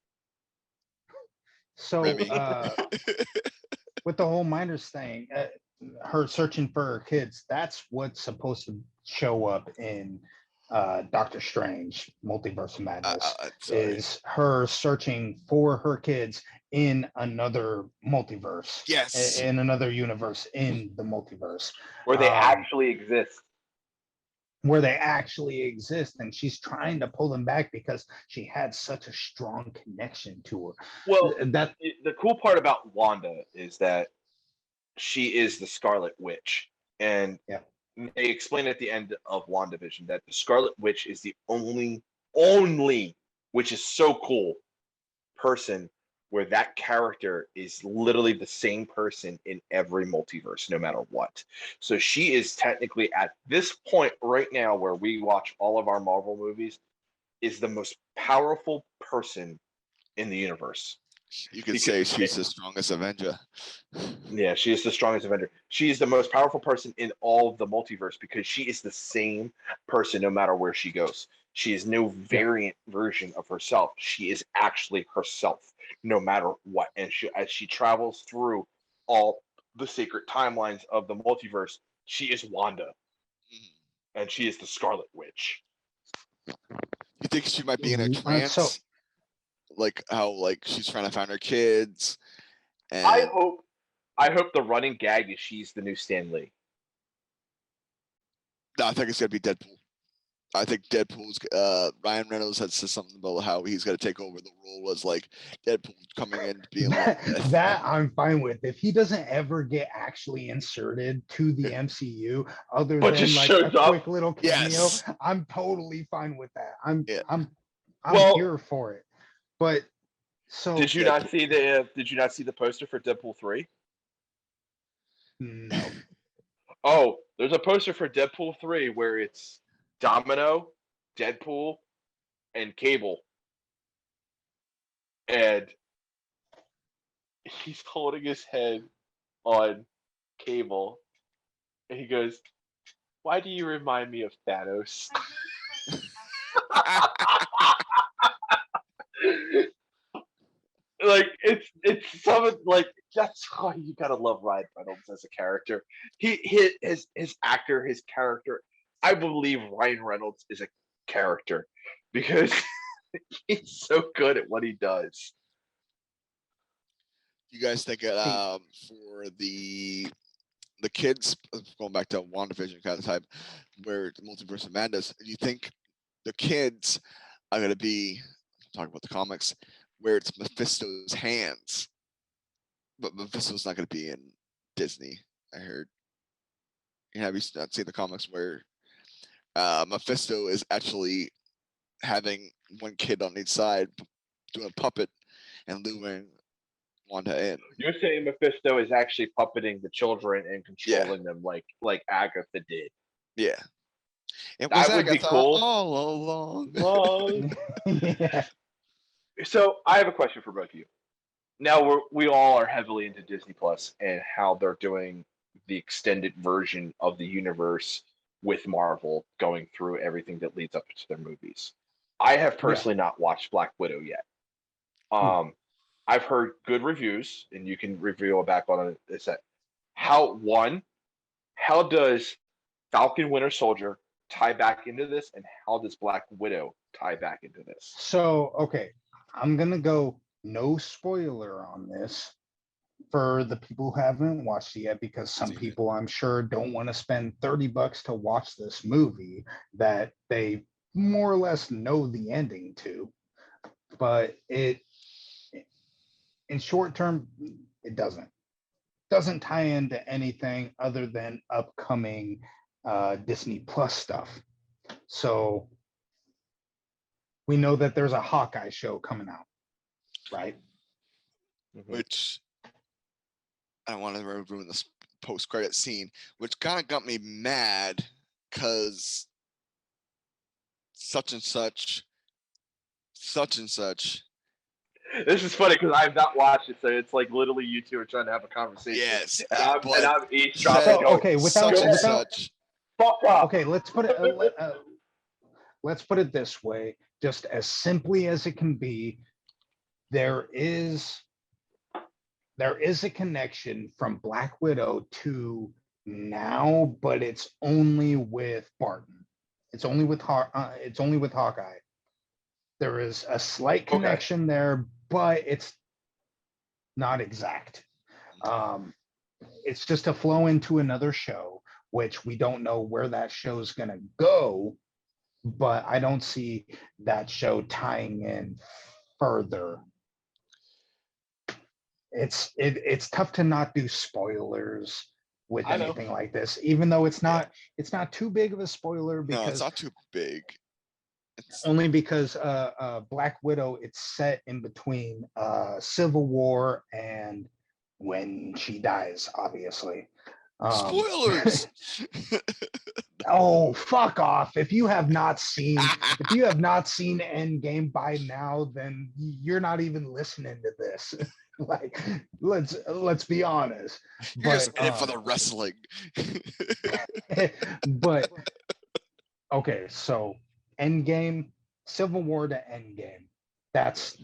Speaker 2: So with the whole minors thing, her searching for her kids, that's what's supposed to show up in Doctor Strange Multiverse of Madness, is her searching for her kids in another multiverse.
Speaker 1: Yes.
Speaker 2: In another universe in the multiverse.
Speaker 3: Where they actually exist.
Speaker 2: Where they actually exist, and she's trying to pull them back because she had such a strong connection to her.
Speaker 3: Well, the cool part about Wanda is that she is the Scarlet Witch, and they explain at the end of WandaVision that the Scarlet Witch is the only, which is so cool, person where that character is literally the same person in every multiverse, no matter what. So she is technically at this point right now where we watch all of our Marvel movies, is the most powerful person in the universe.
Speaker 1: You could say she's the strongest Avenger.
Speaker 3: Yeah, she is the strongest Avenger. She is the most powerful person in all of the multiverse because she is the same person no matter where she goes. She is no variant version of herself. She is actually herself no matter what. And as she travels through all the sacred timelines of the multiverse, she is Wanda. And she is the Scarlet Witch.
Speaker 1: You think she might be in a trance? Like how she's trying to find her kids. And
Speaker 3: I hope the running gag is she's the new Stan Lee.
Speaker 1: No, I think it's gonna be Deadpool. I think Deadpool's Ryan Reynolds had said something about how he's gonna take over the role as like Deadpool coming in being
Speaker 2: that I'm fine with. If he doesn't ever get actually inserted to the MCU other than like a quick little cameo, I'm totally fine with that. I'm here for it. But so
Speaker 3: did you not see the poster for Deadpool 3?
Speaker 2: No.
Speaker 3: Oh, there's a poster for Deadpool 3 where it's Domino, Deadpool, and Cable. And he's holding his head on Cable. And he goes, "Why do you remind me of Thanos?" Like it's some like that's why you gotta love Ryan Reynolds as a character. His actor, his character. I believe Ryan Reynolds is a character because he's so good at what he does.
Speaker 1: You guys think for the kids, going back to WandaVision kind of type, where the multiverse of madness, do you think the kids are going to be talking about the comics where it's Mephisto's hands, but Mephisto's not going to be in Disney? I heard. Have you not seen the comics where Mephisto is actually having one kid on each side doing a puppet and luring Wanda in?
Speaker 3: You're saying Mephisto is actually puppeting the children and controlling them like Agatha did.
Speaker 1: Yeah. It
Speaker 3: was that would be cool
Speaker 1: all along.
Speaker 2: Yeah.
Speaker 3: So I have a question for both of you. Now we all are heavily into Disney Plus and how they're doing the extended version of the universe with Marvel, going through everything that leads up to their movies. I have personally not watched Black Widow yet. I've heard good reviews, and you can review back on it. Is that how does Falcon Winter Soldier tie back into this, and how does Black Widow tie back into this?
Speaker 2: So, okay, I'm gonna go no spoiler on this for the people who haven't watched it yet, because some people I'm sure don't want to spend $30 to watch this movie that they more or less know the ending to. But it in short term, it doesn't tie into anything other than upcoming Disney Plus stuff. So we know that there's a Hawkeye show coming out, right?
Speaker 1: Which I don't want to ruin this post-credit scene, which kind of got me mad because such and such.
Speaker 3: This is funny because I have not watched it, so it's like literally you two are trying to have a conversation.
Speaker 1: Yes,
Speaker 3: and I'm eavesdropping.
Speaker 2: Okay, without
Speaker 1: such.
Speaker 3: Fuck off.
Speaker 2: Okay, let's put it this way, just as simply as it can be. There is a connection from Black Widow to now, but it's only with Barton. It's only with Hawkeye. There is a slight connection there, but it's not exact. It's just a flow into another show, which we don't know where that show is going to go, but I don't see that show tying in further. It's tough to not do spoilers with anything like this, even though it's not too big of a spoiler because
Speaker 1: no, it's not too big. It's
Speaker 2: only because Black Widow, it's set in between Civil War and when she dies, obviously.
Speaker 1: spoilers.
Speaker 2: Oh, fuck off. If you have not seen Endgame by now, then you're not even listening to this. Like, let's be honest.
Speaker 1: You're just in it for the wrestling.
Speaker 2: But okay, so Endgame, Civil War to Endgame. That's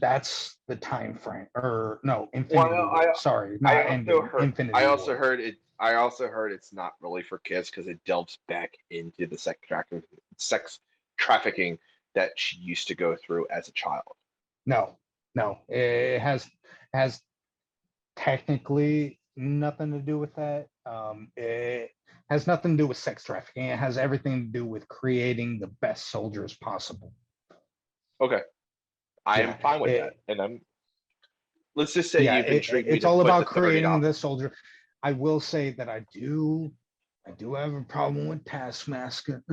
Speaker 2: the time frame. Or no, Infinity War. Sorry, not Endgame. Infinity
Speaker 3: I also
Speaker 2: War.
Speaker 3: heard it. I also heard it's not really for kids because it delves back into the sex trafficking that she used to go through as a child.
Speaker 2: No, it has technically nothing to do with that. It has nothing to do with sex trafficking. It has everything to do with creating the best soldiers possible.
Speaker 3: Okay, I am fine with that, and let's just say you've intrigued me.
Speaker 2: It's all about creating the soldier. I will say that I do have a problem with Taskmaster.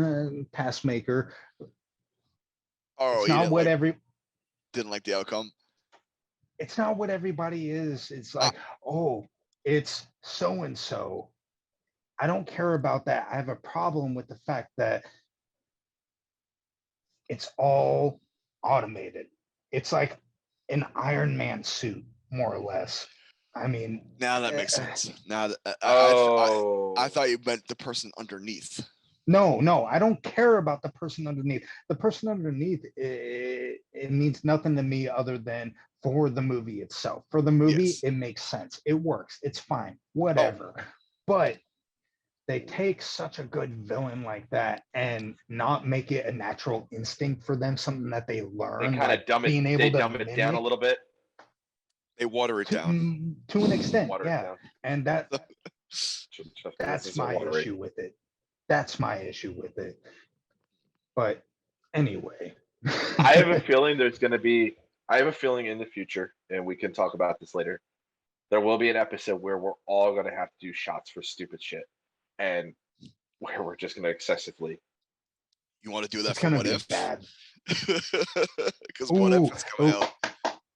Speaker 1: Oh,
Speaker 2: it's not what
Speaker 1: didn't like the outcome.
Speaker 2: It's not what everybody is. It's like, oh, it's so and so. I don't care about that. I have a problem with the fact that it's all automated. It's like an Iron Man suit, more or less. I mean,
Speaker 1: now that makes sense. Now that I thought you meant the person underneath.
Speaker 2: No, I don't care about the person underneath. The person underneath, it means nothing to me other than for the movie itself. For the movie, It makes sense. It works. It's fine. Whatever. Oh. But they take such a good villain like that and not make it a natural instinct for them, something that they learn.
Speaker 3: They kind of dumb it down a little bit.
Speaker 1: They water it down
Speaker 2: to an extent. And that's my issue with it. That's my issue with it. But anyway.
Speaker 3: I have a feeling in the future, and we can talk about this later, there will be an episode where we're all going to have to do shots for stupid shit. And where we're just going to excessively.
Speaker 1: You want to do that
Speaker 2: it's
Speaker 1: for What If?
Speaker 2: Bad.
Speaker 1: Because What If is coming out.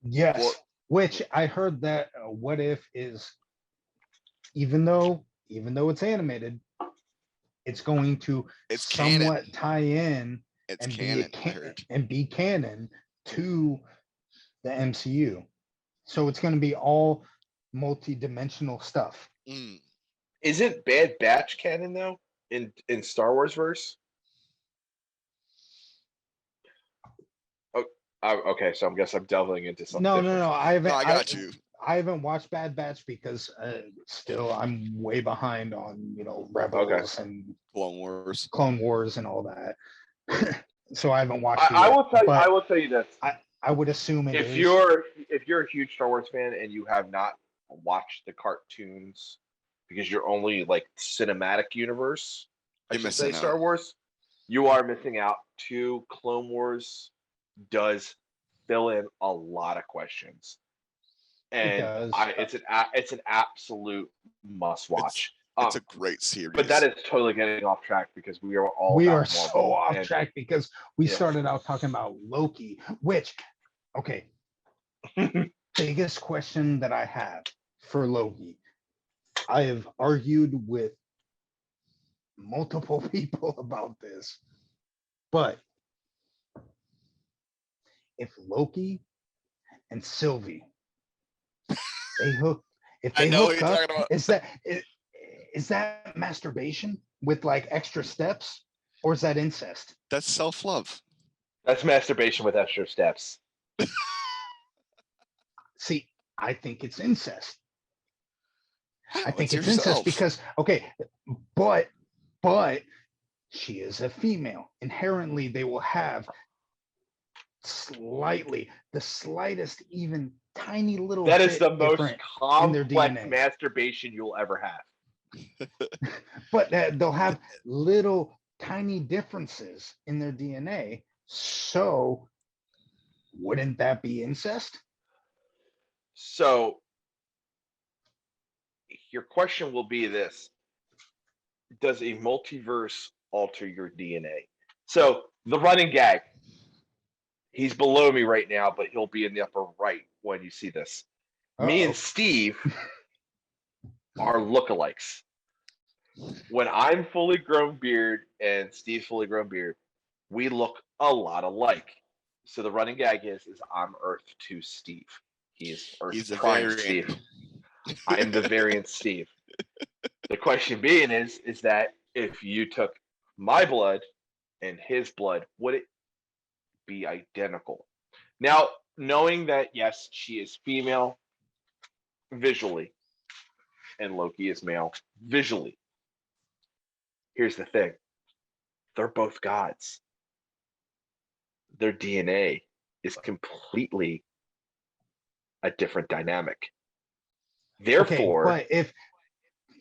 Speaker 2: Yes. Which I heard that What If is, even though it's animated, it's going to somewhat tie in and be canon to the MCU. So it's going to be all multi-dimensional stuff.
Speaker 3: Isn't Bad Batch canon though in Star Wars verse? Oh, okay. So I guess I'm delving into something.
Speaker 2: No. I got
Speaker 1: you.
Speaker 2: I haven't watched Bad Batch because still I'm way behind on Rebels and Clone Wars and all that. So I haven't watched it.
Speaker 3: I will tell you this.
Speaker 2: I would assume
Speaker 3: if you're a huge Star Wars fan and you have not watched the cartoons because you're only like cinematic universe, I should say Star Wars, you are missing out. Clone Wars does fill in a lot of questions. And it's an absolute must watch.
Speaker 1: It's a great series.
Speaker 3: But that is totally getting off track because we are
Speaker 2: so off track because we started out talking about Loki, which, okay, biggest question that I have for Loki. I have argued with multiple people about this, but if Loki and Sylvie if they hook up, is that masturbation with like extra steps, or is that incest?
Speaker 1: That's self-love.
Speaker 3: That's masturbation with extra steps.
Speaker 2: See, I think it's incest. I think it's incest because but she is a female. Inherently, they will have the slightest, even tiny little.
Speaker 3: That is the most complex masturbation you'll ever have.
Speaker 2: But they'll have little tiny differences in their DNA. So wouldn't that be incest?
Speaker 3: So your question will be this. does a multiverse alter your DNA? So the running gag. He's below me right now, but he'll be in the upper right when you see this. Me and Steve are lookalikes. When I'm fully grown beard and Steve's fully grown beard, we look a lot alike. So the running gag is I'm Earth 2 Steve. He's Earth Prime Steve. I'm the variant Steve. The question being is that if you took my blood and his blood, would it be identical? Now, knowing that, yes, she is female visually and Loki is male visually, here's the thing. They're both gods. Their DNA is completely a different dynamic. Therefore,
Speaker 2: but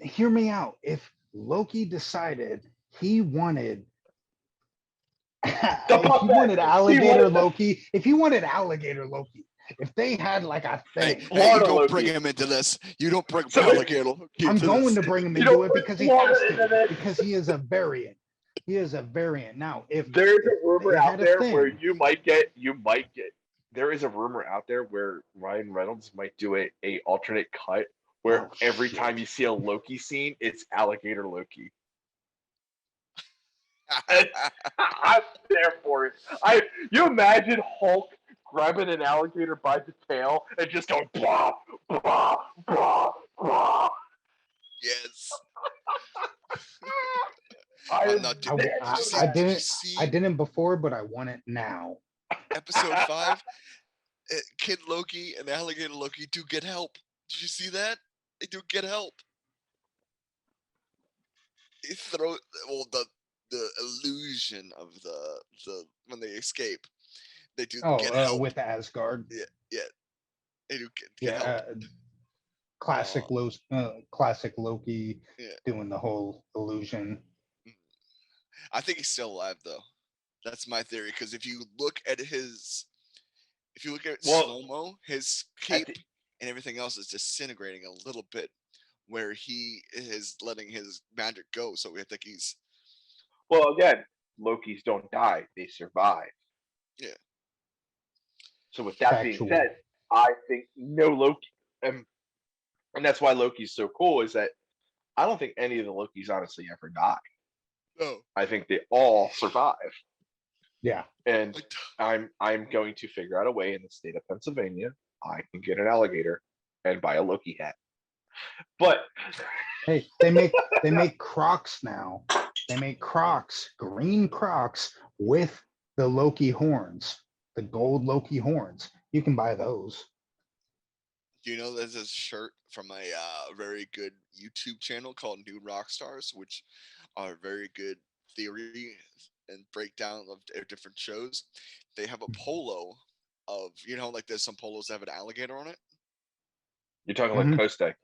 Speaker 2: hear me out. If Loki decided he wanted alligator Loki, if they had like a thing.
Speaker 1: Hey, you don't bring him into this. You don't bring alligator Loki.
Speaker 2: I'm going to bring him into it because he has to, because he is a variant. He is a variant. Now, if
Speaker 3: there's a rumor out there where you might get, there is a rumor out there where Ryan Reynolds might do a alternate cut where every time you see a Loki scene, it's alligator Loki. I'm there for it. You imagine Hulk grabbing an alligator by the tail and just going blah blah blah blah.
Speaker 1: Yes.
Speaker 2: I didn't before, but I want it now.
Speaker 1: Episode 5, Kid Loki and Alligator Loki do get help. Did you see that? They do get help. They throw the illusion of the when they escape. They do get help
Speaker 2: with Asgard.
Speaker 1: Yeah. They do get help.
Speaker 2: Classic Loki doing the whole illusion.
Speaker 1: I think he's still alive though. That's my theory, because if you look at slow-mo, his cape and everything else is disintegrating a little bit, where he is letting his magic go. So I think he's.
Speaker 3: Well, again, Lokis don't die; they survive.
Speaker 1: Yeah.
Speaker 3: So with that being said, I think no Loki, and that's why Loki's so cool. Is that I don't think any of the Lokis honestly ever die.
Speaker 1: No.
Speaker 3: I think they all survive.
Speaker 2: Yeah.
Speaker 3: And I'm going to figure out a way in the state of Pennsylvania I can get an alligator and buy a Loki hat. But
Speaker 2: hey, they make Crocs now. They make Crocs, green Crocs with the Loki horns, the gold Loki horns. You can buy those.
Speaker 1: Do you know there's a shirt from a very good YouTube channel called New Rockstars, which are very good theory and breakdown of different shows. They have a polo of, like there's some polos that have an alligator on it.
Speaker 3: You're talking like Kostek.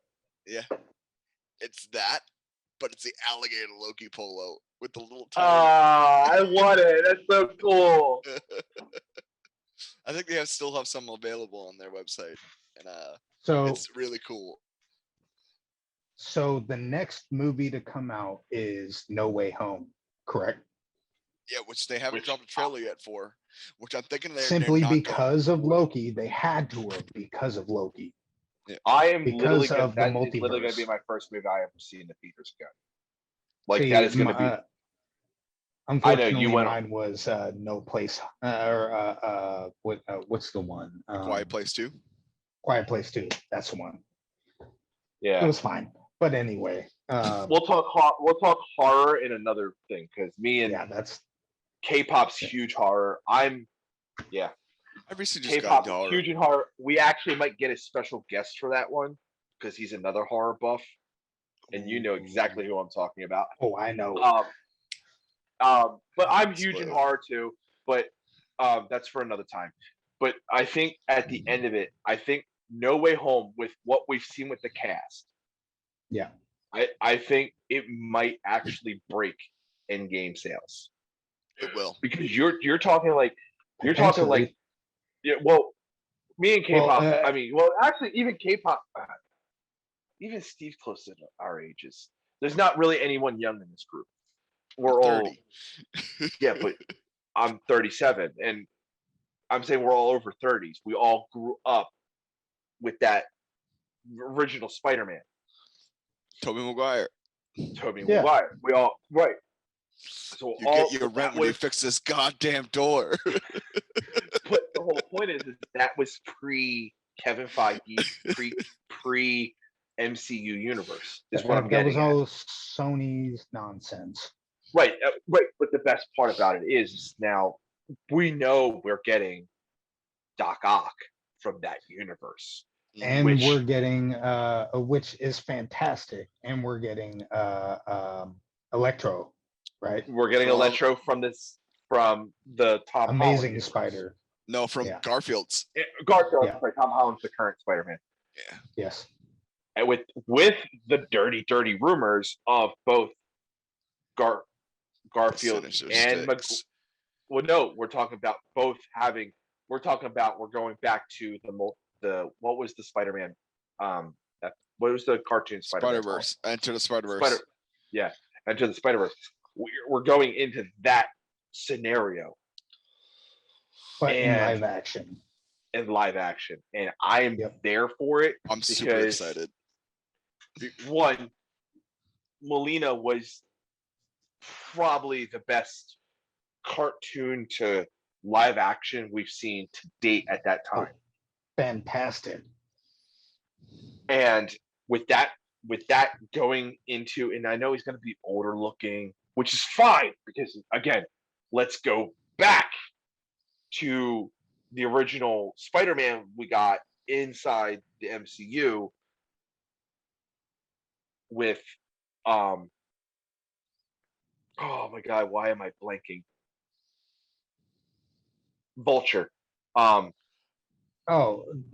Speaker 1: Yeah. It's that, but it's the alligator Loki polo with the little
Speaker 3: I want it. That's so cool.
Speaker 1: I think they still have some available on their website. And
Speaker 2: so
Speaker 1: it's really cool.
Speaker 2: So the next movie to come out is No Way Home, correct?
Speaker 1: Yeah, which they haven't dropped a trailer yet for, which I'm thinking they're
Speaker 2: simply because of Loki. They had to have because of Loki.
Speaker 3: Yeah. I am
Speaker 2: because
Speaker 3: literally
Speaker 2: of the multiverse.
Speaker 3: Literally going to be my first movie I ever see in the theaters again. Like that is going to be.
Speaker 2: Unfortunately, mine was No Place what's the one?
Speaker 1: Quiet Place 2.
Speaker 2: Quiet Place 2. That's the one.
Speaker 3: Yeah,
Speaker 2: it was fine. But anyway,
Speaker 3: we'll talk horror in another thing because me and
Speaker 2: that's
Speaker 3: K-pop's huge horror. I
Speaker 1: recently just
Speaker 3: K-pop's
Speaker 1: got horror.
Speaker 3: Huge in horror. We actually might get a special guest for that one because he's another horror buff, and you know exactly who I'm talking about.
Speaker 2: Oh, I know.
Speaker 3: But I'm huge in horror too. But that's for another time. But I think at the end of it, I think No Way Home, with what we've seen with the cast, I think it might actually break in-game sales.
Speaker 1: It will,
Speaker 3: because you're talking like well, me and K-pop. Actually, even K-pop, even Steve's close to our ages. There's not really anyone young in this group. We're all
Speaker 1: 30.
Speaker 3: Yeah, but I'm 37, and I'm saying we're all over 30s. We all grew up with that original Spider-Man,
Speaker 1: Tobey Maguire.
Speaker 3: Tobey
Speaker 2: Yeah.
Speaker 3: Maguire. We all right. So
Speaker 1: You
Speaker 3: all
Speaker 1: get your
Speaker 3: that
Speaker 1: rent when you
Speaker 3: was-
Speaker 1: fix this goddamn door.
Speaker 3: But the whole point is that was pre Kevin Feige, pre MCU universe. Is what I'm
Speaker 2: That
Speaker 3: getting
Speaker 2: was
Speaker 3: at.
Speaker 2: all Sony's nonsense.
Speaker 3: Right, right. But the best part about it is now we know we're getting Doc Ock from that universe.
Speaker 2: And
Speaker 3: Which-
Speaker 2: we're getting which is fantastic, and we're getting Electro, right?
Speaker 3: We're getting
Speaker 1: Well,
Speaker 3: Electro from the Tom
Speaker 2: Amazing
Speaker 3: Holland universe.
Speaker 2: Spider.
Speaker 1: No, from
Speaker 2: Yeah.
Speaker 1: Garfield's.
Speaker 3: Garfield,
Speaker 2: Yeah.
Speaker 3: sorry, Tom Holland's the current Spider-Man.
Speaker 1: Yeah.
Speaker 2: Yes.
Speaker 3: And with the dirty rumors of both Garfield
Speaker 1: Sinister
Speaker 3: and
Speaker 1: Six.
Speaker 3: well, no, we're talking about both having. We're talking about we're going back to the what was the Spider-Man? What was the cartoon Spider-Man?
Speaker 1: Spider-Verse. Enter the Spider-Verse.
Speaker 3: Yeah, Enter the Spider-Verse. We're going into that scenario
Speaker 2: But in
Speaker 3: And-
Speaker 2: live action.
Speaker 3: in live action, and I am
Speaker 2: Yep.
Speaker 3: there for it.
Speaker 1: I'm super
Speaker 3: Because-
Speaker 1: excited.
Speaker 3: One, Molina was probably the best cartoon to live action we've seen to date at that time.
Speaker 2: Fantastic.
Speaker 3: And with that going into, and I know he's going to be older looking, which is fine because again, let's go back to the original Spider-Man we got inside the MCU with oh my god, why am I blanking? Vulture.
Speaker 2: Oh,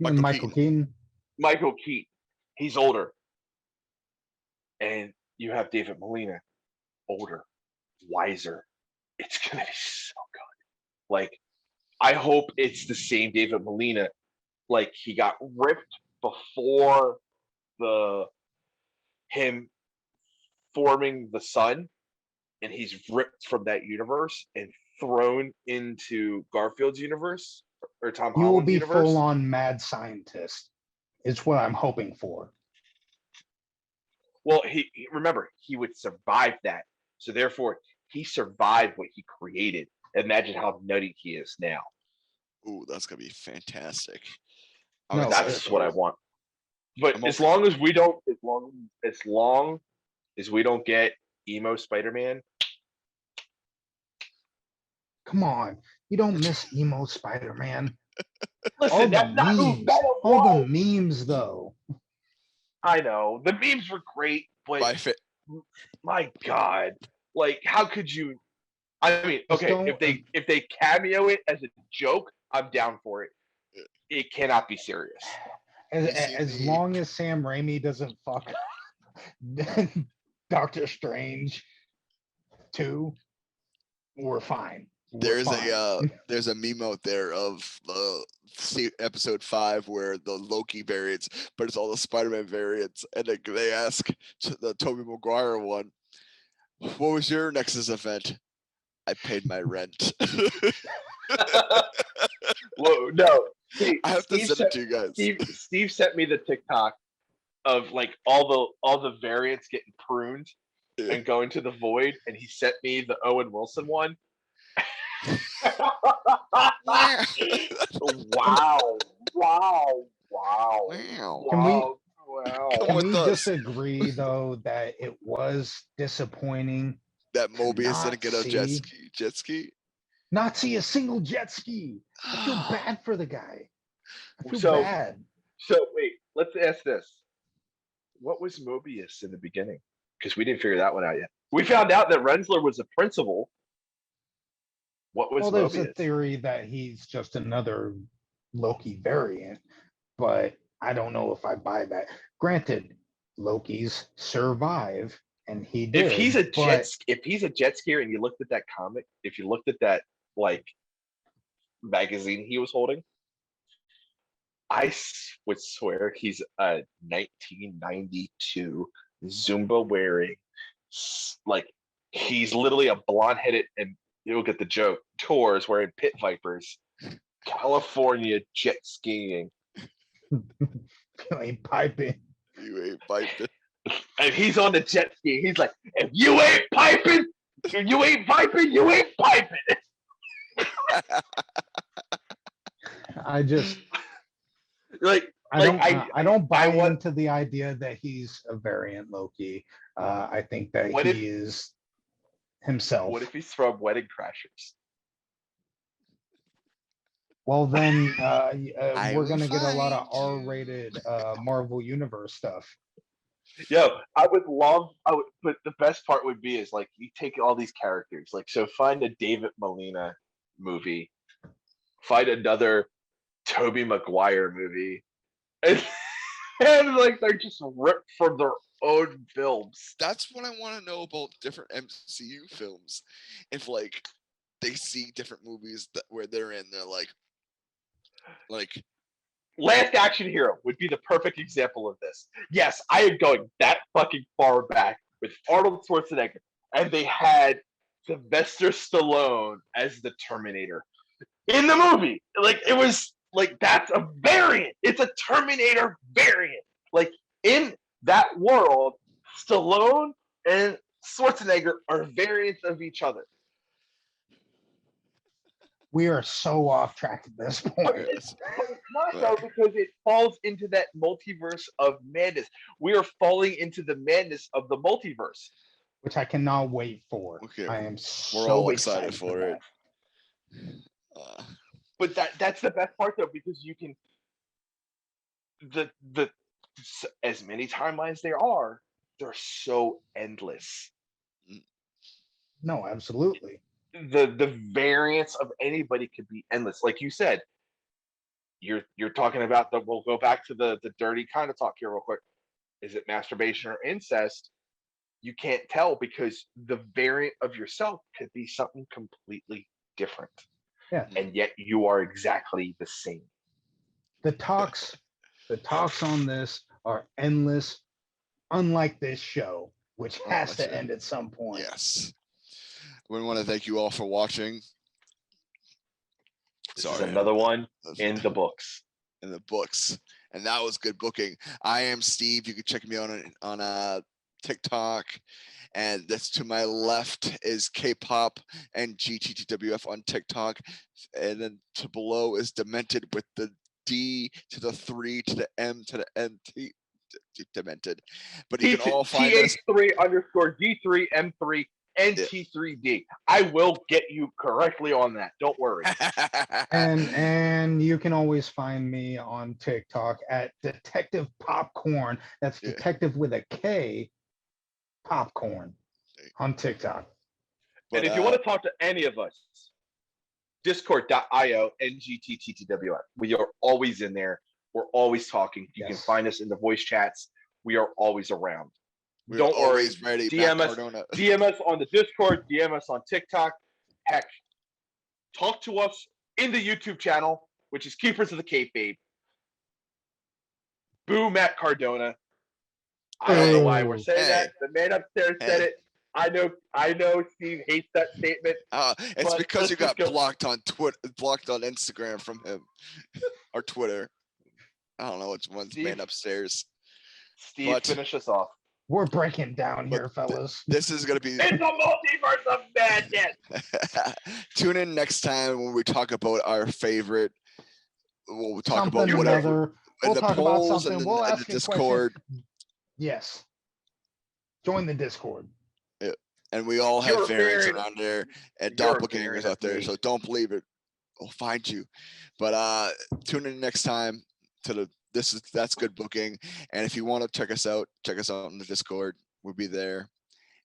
Speaker 1: Michael
Speaker 2: Michael Keaton.
Speaker 3: Michael Keaton. He's older. And you have David Molina, older, wiser. It's gonna be so good. Like, I hope it's the same David Molina. Like, he got ripped before him forming the Sun, and he's ripped from that universe and thrown into Garfield's universe or Tom
Speaker 2: You will
Speaker 3: Holland's
Speaker 2: be
Speaker 3: universe.
Speaker 2: full on mad scientist. Is what I'm hoping for.
Speaker 3: Well, remember, he would survive that. So therefore, he survived what he created. Imagine how nutty he is now.
Speaker 1: Ooh, that's gonna be fantastic.
Speaker 2: No,
Speaker 1: excited
Speaker 3: That's
Speaker 1: for
Speaker 3: what I
Speaker 1: it.
Speaker 3: want. But
Speaker 1: I'm
Speaker 3: as
Speaker 1: okay.
Speaker 3: long as we don't, as long as we don't get emo Spider-Man,
Speaker 2: Come on. You don't miss emo Spider-Man. All
Speaker 3: listen,
Speaker 2: the
Speaker 3: that's not who
Speaker 2: memes.
Speaker 3: Venom
Speaker 2: All the
Speaker 3: was.
Speaker 2: memes though.
Speaker 3: I know the memes were great, but my God, like, how could you? I mean,
Speaker 2: Just
Speaker 3: okay,
Speaker 2: don't-
Speaker 3: if they cameo it as a joke, I'm down for it. It cannot be serious.
Speaker 2: As long as Sam Raimi doesn't fuck Doctor Strange 2, we're fine. We're fine.
Speaker 1: There's a meme out there of episode 5 where the Loki variants, but it's all the Spider-Man variants, and they ask the Tobey Maguire one, "What was your Nexus event?" "I paid my rent."
Speaker 3: Whoa, no. See,
Speaker 1: I have to send it to you guys.
Speaker 3: Steve sent me the TikTok of like all the variants getting pruned
Speaker 1: Yeah.
Speaker 3: and going to the void, and he sent me the Owen Wilson one.
Speaker 1: Wow.
Speaker 3: Wow. Wow. Wow.
Speaker 1: Wow.
Speaker 2: Can we-
Speaker 3: Wow.
Speaker 1: Come
Speaker 2: Can
Speaker 1: with
Speaker 2: we
Speaker 1: us.
Speaker 2: disagree though that it was disappointing
Speaker 1: That Mobius didn't get a
Speaker 2: Nazi.
Speaker 1: jet ski.
Speaker 2: not see a single jet ski? I feel bad for the guy. I feel
Speaker 3: So-
Speaker 2: bad.
Speaker 3: So wait, let's ask this. What was Mobius in the beginning? Because we didn't figure that one out yet. We found out that Rensler was a principal. What was
Speaker 2: Well, there's a
Speaker 3: Mobius?
Speaker 2: theory that he's just another Loki variant, but I don't know if I buy that. Granted, Loki's survive, and he did.
Speaker 3: If he's a jet,
Speaker 2: but
Speaker 3: if he's a jet skier, and you looked at that comic, if you looked at that like magazine he was holding, would swear he's a 1992 Zumba wearing like he's literally a blonde-headed, and you'll get the joke, tours wearing pit vipers, California jet skiing.
Speaker 2: You ain't piping.
Speaker 1: You ain't piping.
Speaker 3: And he's on the jet ski. He's like, if you ain't piping, you ain't piping, you ain't piping.
Speaker 2: I just
Speaker 3: Like,
Speaker 2: I don't buy into the idea that he's a variant Loki. I think that he is himself.
Speaker 3: What if he's from Wedding Crashers?
Speaker 2: Well, then we're gonna get a lot of
Speaker 1: find you.
Speaker 2: R-rated Marvel Universe stuff.
Speaker 3: Yo, but the best part would be is like you take all these characters, like so find a David Molina movie, find another Tobey Maguire movie, and like they're just ripped from their own films.
Speaker 1: That's what I want to know about different MCU films. If like they see different movies where they're in, they're like
Speaker 3: Last Action Hero would be the perfect example of this. Yes, I am going that fucking far back with Arnold Schwarzenegger, and they had Sylvester Stallone as the Terminator in the movie. Like it was like that's a variant. It's a Terminator variant. Like in that world, Stallone and Schwarzenegger are variants of each other.
Speaker 2: We are so off track at this point.
Speaker 3: It's not so because it falls into that multiverse of madness. We are falling into the madness of the multiverse,
Speaker 2: Which I cannot wait for.
Speaker 1: Okay,
Speaker 2: I am
Speaker 1: we're
Speaker 2: so
Speaker 1: all excited for
Speaker 2: that.
Speaker 1: it.
Speaker 3: but that's the best part though, because you can the as many timelines there are, they're so endless.
Speaker 2: No, absolutely.
Speaker 3: The variance of anybody could be endless. Like you said, you're talking about we'll go back to the dirty kind of talk here real quick. Is it masturbation or incest? You can't tell because the variant of yourself could be something completely different.
Speaker 2: Yeah.
Speaker 3: And yet you are exactly the same.
Speaker 2: The talks on this are endless, unlike this show, which has to end at some point.
Speaker 1: Yes. We want to thank you all for watching.
Speaker 3: This is another one in the books.
Speaker 1: In the books. And that was good booking. I am Steve. You can check me on TikTok. And that's to my left is K-pop and NGTTWF on TikTok. And then to below is Demented with the D to the 3 to the M to the N T. Demented. But you can all find us.
Speaker 3: TH3_D3M3 NT3D. I will get you correctly on that. Don't worry.
Speaker 2: And you can always find me on TikTok at Detective Popcorn. That's Detective with a K, Popcorn on TikTok.
Speaker 3: But if you want to talk to any of us, discord.io NGTTWF. We are always in there. We're always talking. You can find us in the voice chats. We are always around. Don't worry.
Speaker 1: Ready.
Speaker 3: DM us on the Discord. DM us on TikTok. Heck, talk to us in the YouTube channel, which is Keepers of the Kayfabe. Boo, Matt Cardona. I don't know why we're saying that. The man upstairs said it. I know Steve hates that statement.
Speaker 1: It's because you got blocked on Instagram from him or Twitter. I don't know which one's man upstairs.
Speaker 3: Steve, finish us off.
Speaker 2: We're breaking down here, fellas.
Speaker 1: This is going to be...
Speaker 3: It's a multiverse of madness.
Speaker 1: Tune in next time when we talk about our favorite... We'll talk
Speaker 2: something
Speaker 1: about whatever.
Speaker 2: We'll talk about something. We'll ask
Speaker 1: the Discord.
Speaker 2: Yes. Join the Discord.
Speaker 1: Yeah. And we all have variants around there and doppelgangers out there. So don't believe it. We'll find you. But tune in next time to that's good booking. And if you want to check us out in the Discord. We'll be there.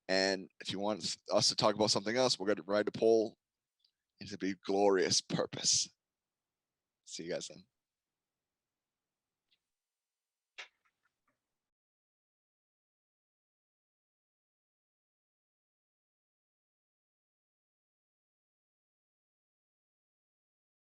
Speaker 1: And if you want us to talk about something else, we're going to ride the poll into be glorious purpose. See you guys then.